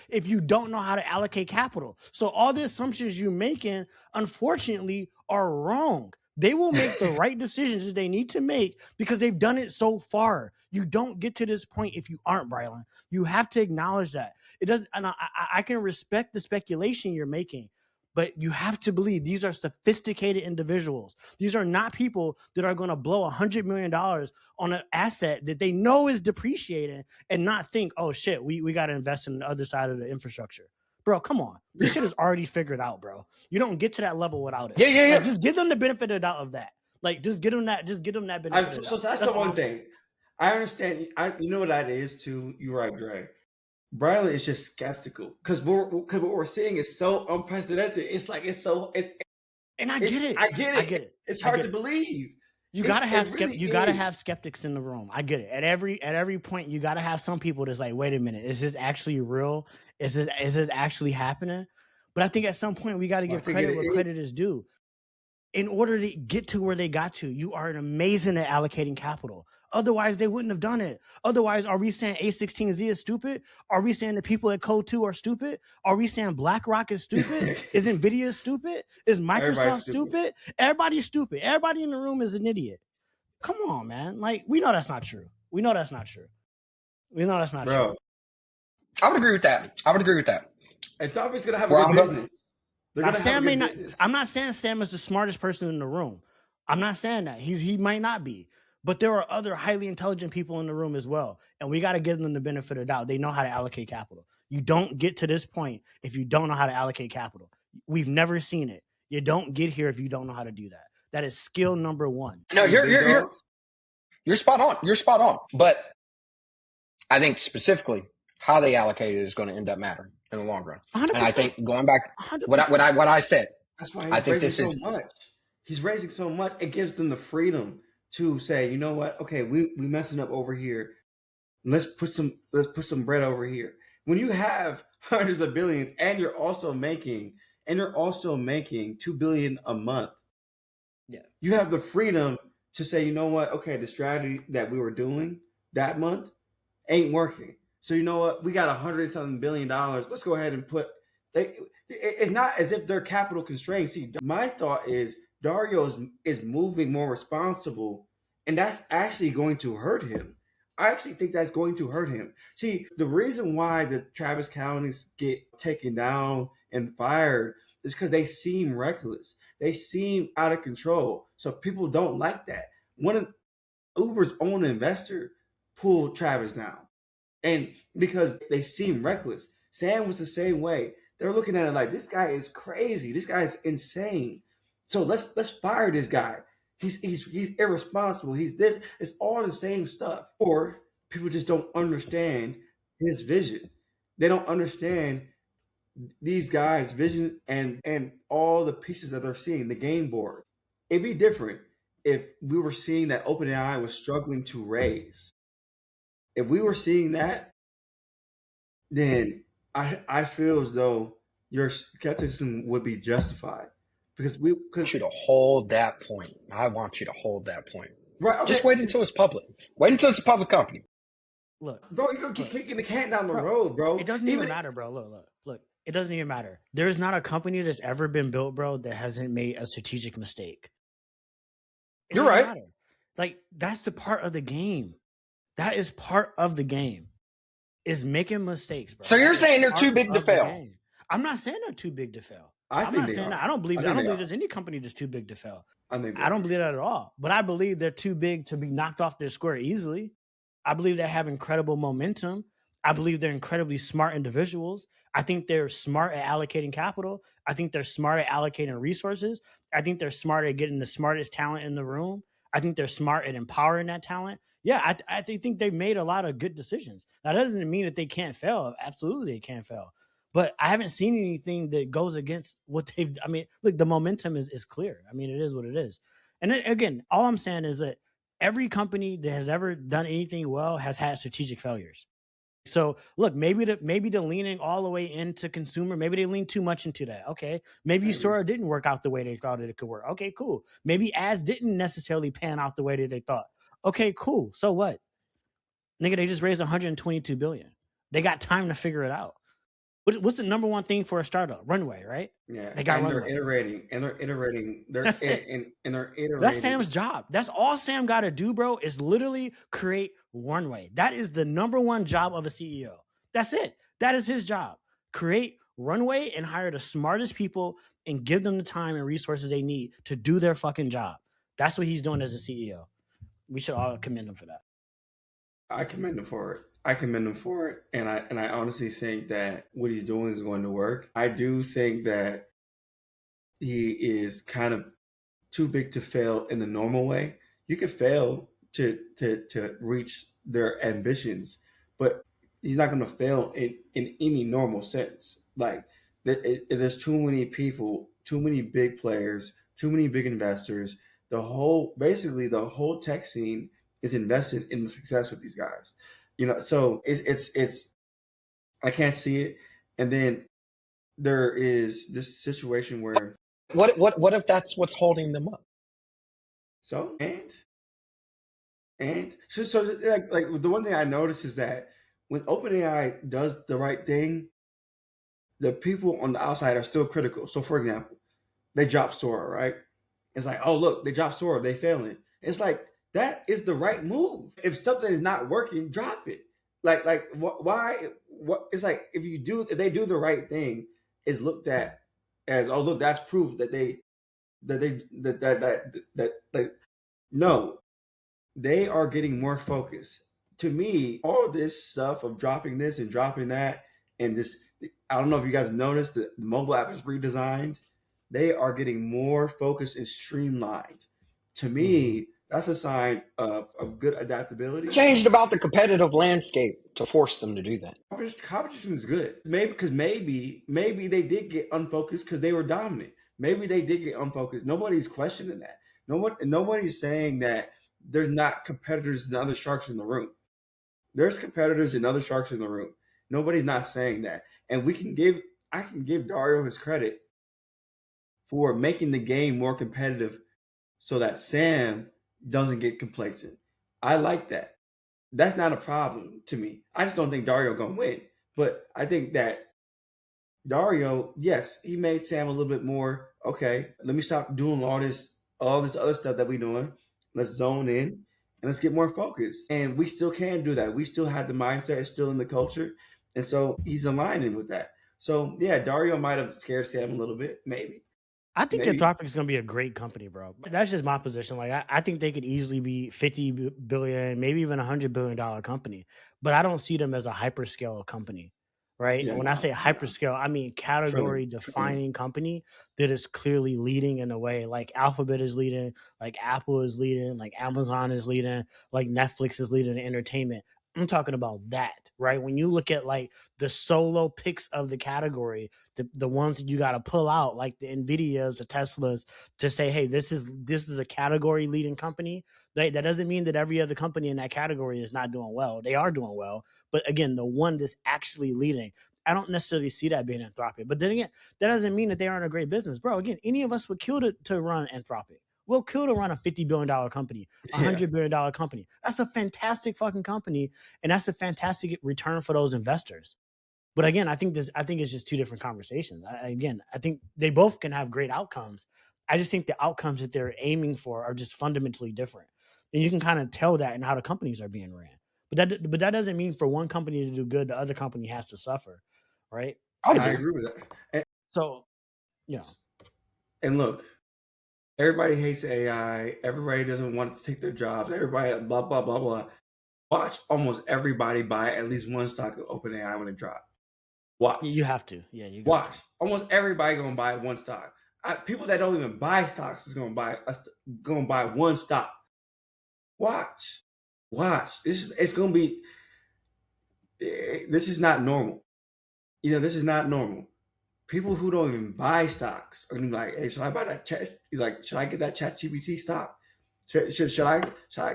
if you don't know how to allocate capital. So all the assumptions you're making, unfortunately, are wrong. They will make the right decisions that they need to make because they've done it so far. You don't get to this point if you aren't, Brylan. You have to acknowledge that. It doesn't, and I can respect the speculation you're making, but you have to believe these are sophisticated individuals. These are not people that are going to blow $100 million on an asset that they know is depreciating and not think, oh shit, we got to invest in the other side of the infrastructure. Bro, come on. This shit is already figured out, bro. You don't get to that level without it. Yeah. Like, just give them the benefit of the doubt of that. Like, just give them that benefit. So that's the one thing. I understand. You know what that is too? You're right, Dre. Brylan is just skeptical because what we're seeing is so unprecedented. It's like and I get it. It's hard to believe. You gotta have skeptics in the room. I get it. At every point, you gotta have some people that's like, wait a minute, is this actually real? Is this actually happening? But I think at some point we got to give credit where credit is due. In order to get to where they got to, you are amazing at allocating capital. Otherwise, they wouldn't have done it. Otherwise, are we saying A16Z is stupid? Are we saying the people at Code 2 are stupid? Are we saying BlackRock is stupid? Is NVIDIA stupid? Is Microsoft stupid? Everybody's stupid. Everybody in the room is an idiot. Come on, man. Like, we know that's not true. We know that's not true. Bro, I would agree with that. And Tommy's gonna have a good business. Now, Sam may not. I'm not saying Sam is the smartest person in the room. I'm not saying that. He might not be. But there are other highly intelligent people in the room as well. And we got to give them the benefit of the doubt. They know how to allocate capital. You don't get to this point if you don't know how to allocate capital. We've never seen it. You don't get here if you don't know how to do that. That is skill number one. No, you're spot on. You're spot on. But I think specifically how they allocate it is going to end up mattering in the long run. 100%. And I think going back, what I said, that's why I think this is so much. He's raising so much. It gives them the freedom to say, you know what? Okay, we messing up over here. Let's put some bread over here. When you have hundreds of billions and you're also making $2 billion a month. Yeah. You have the freedom to say, you know what? Okay, the strategy that we were doing that month ain't working. So you know what? We got $100-something billion. Let's go ahead and put. It's not as if they're capital constrained. See, my thought is Dario is moving more responsible, and that's actually going to hurt him. I actually think that's going to hurt him. See, the reason why the Travis Kalanick's get taken down and fired is because they seem reckless. They seem out of control. So people don't like that. One of Uber's own investor pulled Travis down. And because they seem reckless. Sam was the same way. They're looking at it like, this guy is crazy. This guy is insane. So let's fire this guy. He's irresponsible. He's this. It's all the same stuff. Or people just don't understand his vision. They don't understand these guys' vision and all the pieces that they're seeing, the game board. It'd be different if we were seeing that OpenAI was struggling to raise. If we were seeing that, then I feel as though your skepticism would be justified. Because I want you to hold that point. I want you to hold that point. Right. Okay. Just wait until it's public. Wait until it's a public company. Look. Bro, you're going to keep kicking the can down the road, bro. It doesn't even matter, bro. Look. It doesn't even matter. There is not a company that's ever been built, bro, that hasn't made a strategic mistake. You're right. Matter. Like, that's the part of the game. That is part of the game. Is making mistakes, bro. So you're saying they're too big to fail? I'm not saying they're too big to fail. I'm not saying that. I don't believe there's any company that's too big to fail. I don't believe that at all. But I believe they're too big to be knocked off their square easily. I believe they have incredible momentum. I believe they're incredibly smart individuals. I think they're smart at allocating capital. I think they're smart at allocating resources. I think they're smart at getting the smartest talent in the room. I think they're smart at empowering that talent. Yeah, I think they've made a lot of good decisions. That doesn't mean that they can't fail. Absolutely, they can't fail. But I haven't seen anything that goes against what they've. I mean, look, the momentum is clear. I mean, it is what it is. And then, again, all I'm saying is that every company that has ever done anything well has had strategic failures. So look, maybe the leaning all the way into consumer, maybe they lean too much into that. Okay. Maybe Sora didn't work out the way they thought it could work. Okay, cool. Maybe ads didn't necessarily pan out the way that they thought. Okay, cool. So what? Nigga, they just raised $122 billion. They got time to figure it out. What's the number one thing for a startup? Runway, right? Yeah. They got runway. They're iterating. That's iterating. That's Sam's job. That's all Sam got to do, bro, is literally create runway. That is the number one job of a CEO. That's it. That is his job. Create runway and hire the smartest people and give them the time and resources they need to do their fucking job. That's what he's doing as a CEO. We should all commend him for that. I commend him for it. And I honestly think that what he's doing is going to work. I do think that he is kind of too big to fail in the normal way. You could fail to reach their ambitions, but he's not going to fail in any normal sense. Like there's too many people, too many big players, too many big investors. The whole tech scene is invested in the success of these guys. You know, so it's I can't see it. And then there is this situation where what if that's what's holding them up? So, and And so like the one thing I noticed is that when OpenAI does the right thing, the people on the outside are still critical. So for example, they drop Sora, right? It's like, oh look, they dropped Sora, they failing. It's like that is the right move. If something is not working, drop it. Why? What? It's like if they do the right thing, is looked at as, oh look, that's proof that like, no, they are getting more focused. To me, all this stuff of dropping this and dropping that, and this, I don't know if you guys noticed, the mobile app is redesigned. They are getting more focused and streamlined. To me, that's a sign of good adaptability. Changed about the competitive landscape to force them to do that. Competition is good. Maybe they did get unfocused because they were dominant. Maybe they did get unfocused. Nobody's questioning that. Nobody's saying that there's not competitors and other sharks in the room. There's competitors and other sharks in the room. Nobody's not saying that. And I can give Dario his credit for making the game more competitive so that Sam doesn't get complacent. I like that. That's not a problem to me. I just don't think Dario gonna win. But I think that Dario, yes, he made Sam a little bit more, okay, let me stop doing all this other stuff that we doing. Let's zone in and let's get more focused. And we still can do that. We still have the mindset, it's still in the culture. And so he's aligning with that. So yeah, Dario might have scared Sam a little bit, maybe. I think Maybe. Anthropic is going to be a great company, bro. That's just my position. Like, I think they could easily be 50 billion, maybe even $100 billion company, but I don't see them as a hyperscale company, right? Yeah, When I say hyperscale, I mean category defining company that is clearly leading in a way like Alphabet is leading, like Apple is leading, like Amazon is leading, like Netflix is leading in entertainment. I'm talking about that, right? When you look at like the solo picks of the category, the ones that you got to pull out, like the Nvidias, the Teslas, to say, hey, this is a category leading company. That doesn't mean that every other company in that category is not doing well. They are doing well, but again, the one that's actually leading, I don't necessarily see that being Anthropic. But then again, that doesn't mean that they aren't a great business, bro. Again, any of us would kill to run Anthropic. We'll kill to run a $50 billion company, $100 billion company. That's a fantastic fucking company, and that's a fantastic return for those investors. But again, I think it's just two different conversations. I think they both can have great outcomes. I just think the outcomes that they're aiming for are just fundamentally different, and you can kind of tell that in how the companies are being ran. But that doesn't mean for one company to do good, the other company has to suffer, right? I agree with that. So, you know, and look, everybody hates AI. Everybody doesn't want to take their jobs. Everybody blah blah blah blah. Watch almost everybody buy at least one stock of OpenAI when it drops. Watch. you have to. Yeah, you watch. Almost everybody gonna buy one stock. People that don't even buy stocks is gonna buy one stock. Watch. It's gonna be. This is not normal. This is not normal. People who don't even buy stocks are gonna be like, "Hey, should I buy that chat? Like, should I get that ChatGPT stock? Should I?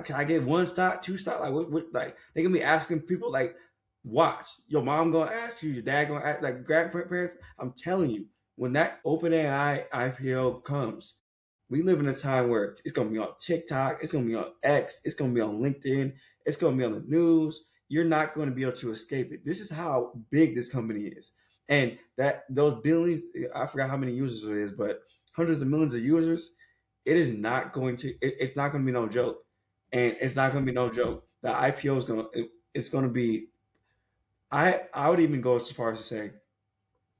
Can I get one stock, two stock? Like, what? Like, they gonna be asking people like, watch. Your mom gonna ask you. Your dad gonna ask. Like, grandparents. I'm telling you, when that OpenAI IPO comes, we live in a time where it's gonna be on TikTok. It's gonna be on X. It's gonna be on LinkedIn. It's gonna be on the news. You're not going to be able to escape it. This is how big this company is. And that those billions, I forgot how many users it is, but hundreds of millions of users, it's not going to be no joke. And it's not going to be no joke. The IPO is it's going to be, I would even go as far as to say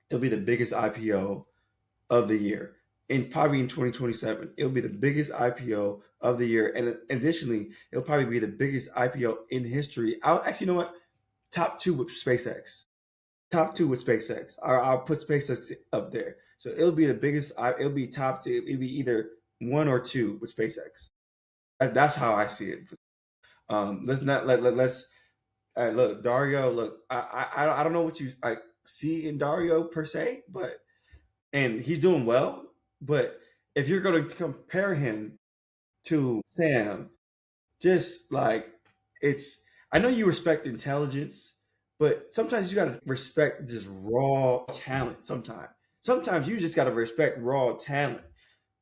it'll be the biggest IPO of the year. And probably in 2027, it'll be the biggest IPO of the year. And additionally, it'll probably be the biggest IPO in history. You know what? Top two with SpaceX. I'll put SpaceX up there. So it'll be the biggest. It'll be top two. It'll be either one or two with SpaceX. That's how I see it. Let's not let's look, Dario. Look, I don't know what you see in Dario per se, and he's doing well. But if you're going to compare him to Sam, just like I know you respect intelligence, but sometimes you got to respect this raw talent. Sometimes you just got to respect raw talent.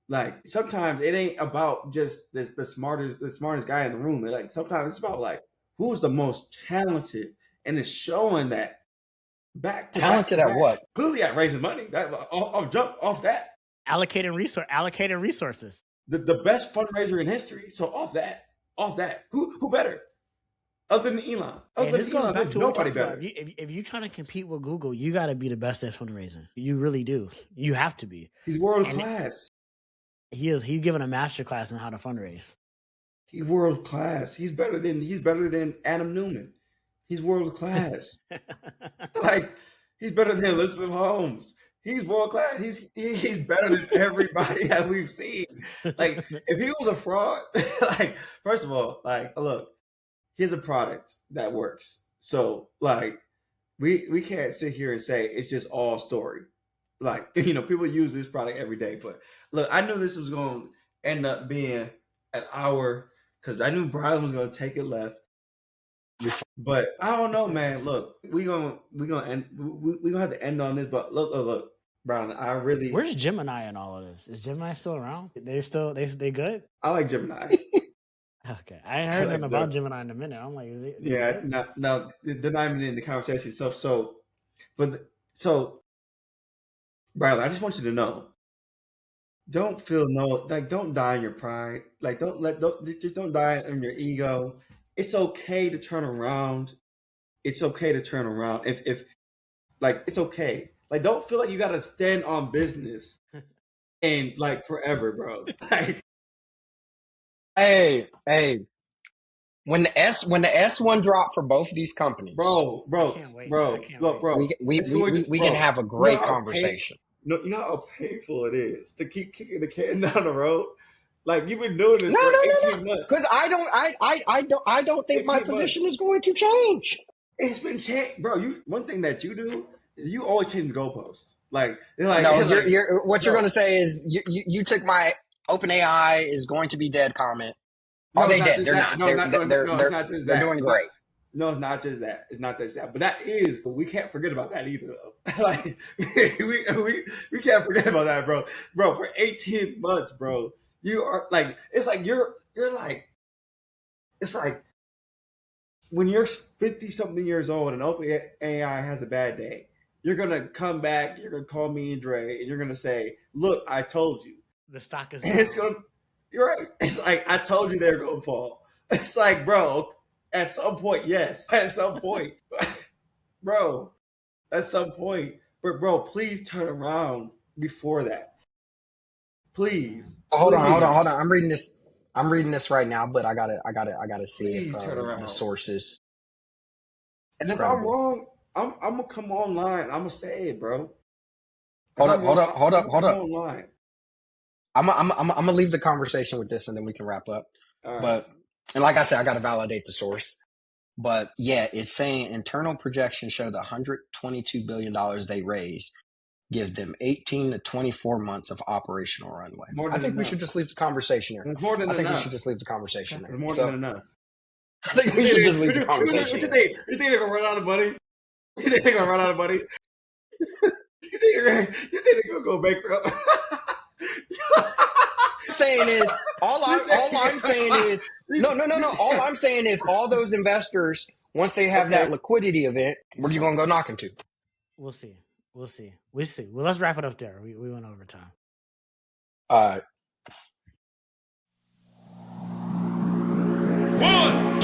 Like sometimes it ain't about just the smartest guy in the room. Like sometimes it's about like who's the most talented, and it's showing that back to back to Talented at back. what? Clearly at raising money. That off that. Allocating resources. The best fundraiser in history. So off that. Who better? Other than Elon. And Other this than goes Elon, back there's to what we nobody talked about. better. If you're trying to compete with Google, you got to be the best at fundraising. You really do. You have to be. He's world And class. He's giving a master class on how to fundraise. He's world class. He's better than Adam Newman. He's world class. Like he's better than Elizabeth Holmes. He's world class. He's better than everybody that we've seen. Like if he was a fraud, like first of all, like look, here's a product that works. So like we can't sit here and say it's just all story. Like people use this product every day, but look, I knew this was going to end up being an hour because I knew Brylan was going to take it left. But I don't know, man. Look, we gonna have to end on this. But look, Brylan, I really. Where's Gemini in all of this? Is Gemini still around? They good? I like Gemini. Okay, I ain't heard nothing about Gemini in a minute. I'm like, is it? Yeah, no, they're not even in the conversation. So, Brylan, I just want you to know. Don't don't die in your pride. Like don't die in your ego. It's okay to turn around. It's okay to turn around. If like it's okay. Like don't feel like you gotta stand on business and like forever, bro. Like Hey, when the S1 dropped for both of these companies, bro, I can't wait. look, bro. we can have a great conversation. You know how painful it is to keep kicking the can down the road. Like you've been doing this for 18 months. Because I don't think my position is going to change. It's been changed, bro. One thing that you do is you always change the goalposts. Like no, you're going to say is you took my OpenAI is going to be dead comment. No, are they dead? They're that. not. They're doing great. No, it's not just that. It's not just that. But we can't forget about that either, though. Like we can't forget about that, bro. Bro, for 18 months, bro, you are like it's like you're like it's like when you're 50 something years old and OpenAI has a bad day, you're gonna come back, you're gonna call me and Dre, and you're gonna say, "Look, I told you." The stock is. And you're right. It's like I told you they're gonna fall. It's like, bro, at some point, yes. At some point, bro. At some point, but bro, please turn around before that. Please. Hold on. I'm reading this right now, but I gotta see the sources. And if I'm wrong, I'm gonna come online. I'm gonna say it, bro. Hold up. Online. I'm gonna leave the conversation with this, and then we can wrap up. Right. But and like I said, I gotta validate the source. But yeah, it's saying internal projections show the $122 billion they raised give them 18 to 24 months of operational runway. I think we should just leave the conversation here. I think we should just leave the conversation there. More than enough. I think we should just leave the conversation. What you think? You think they're gonna run out of money? You think they're gonna run out of money? You think they're gonna go bankrupt? All I'm saying is all I'm saying is all those investors, once they have that liquidity event, where you gonna go knocking to? We'll see. Well, let's wrap it up there. We went over time. All right. 1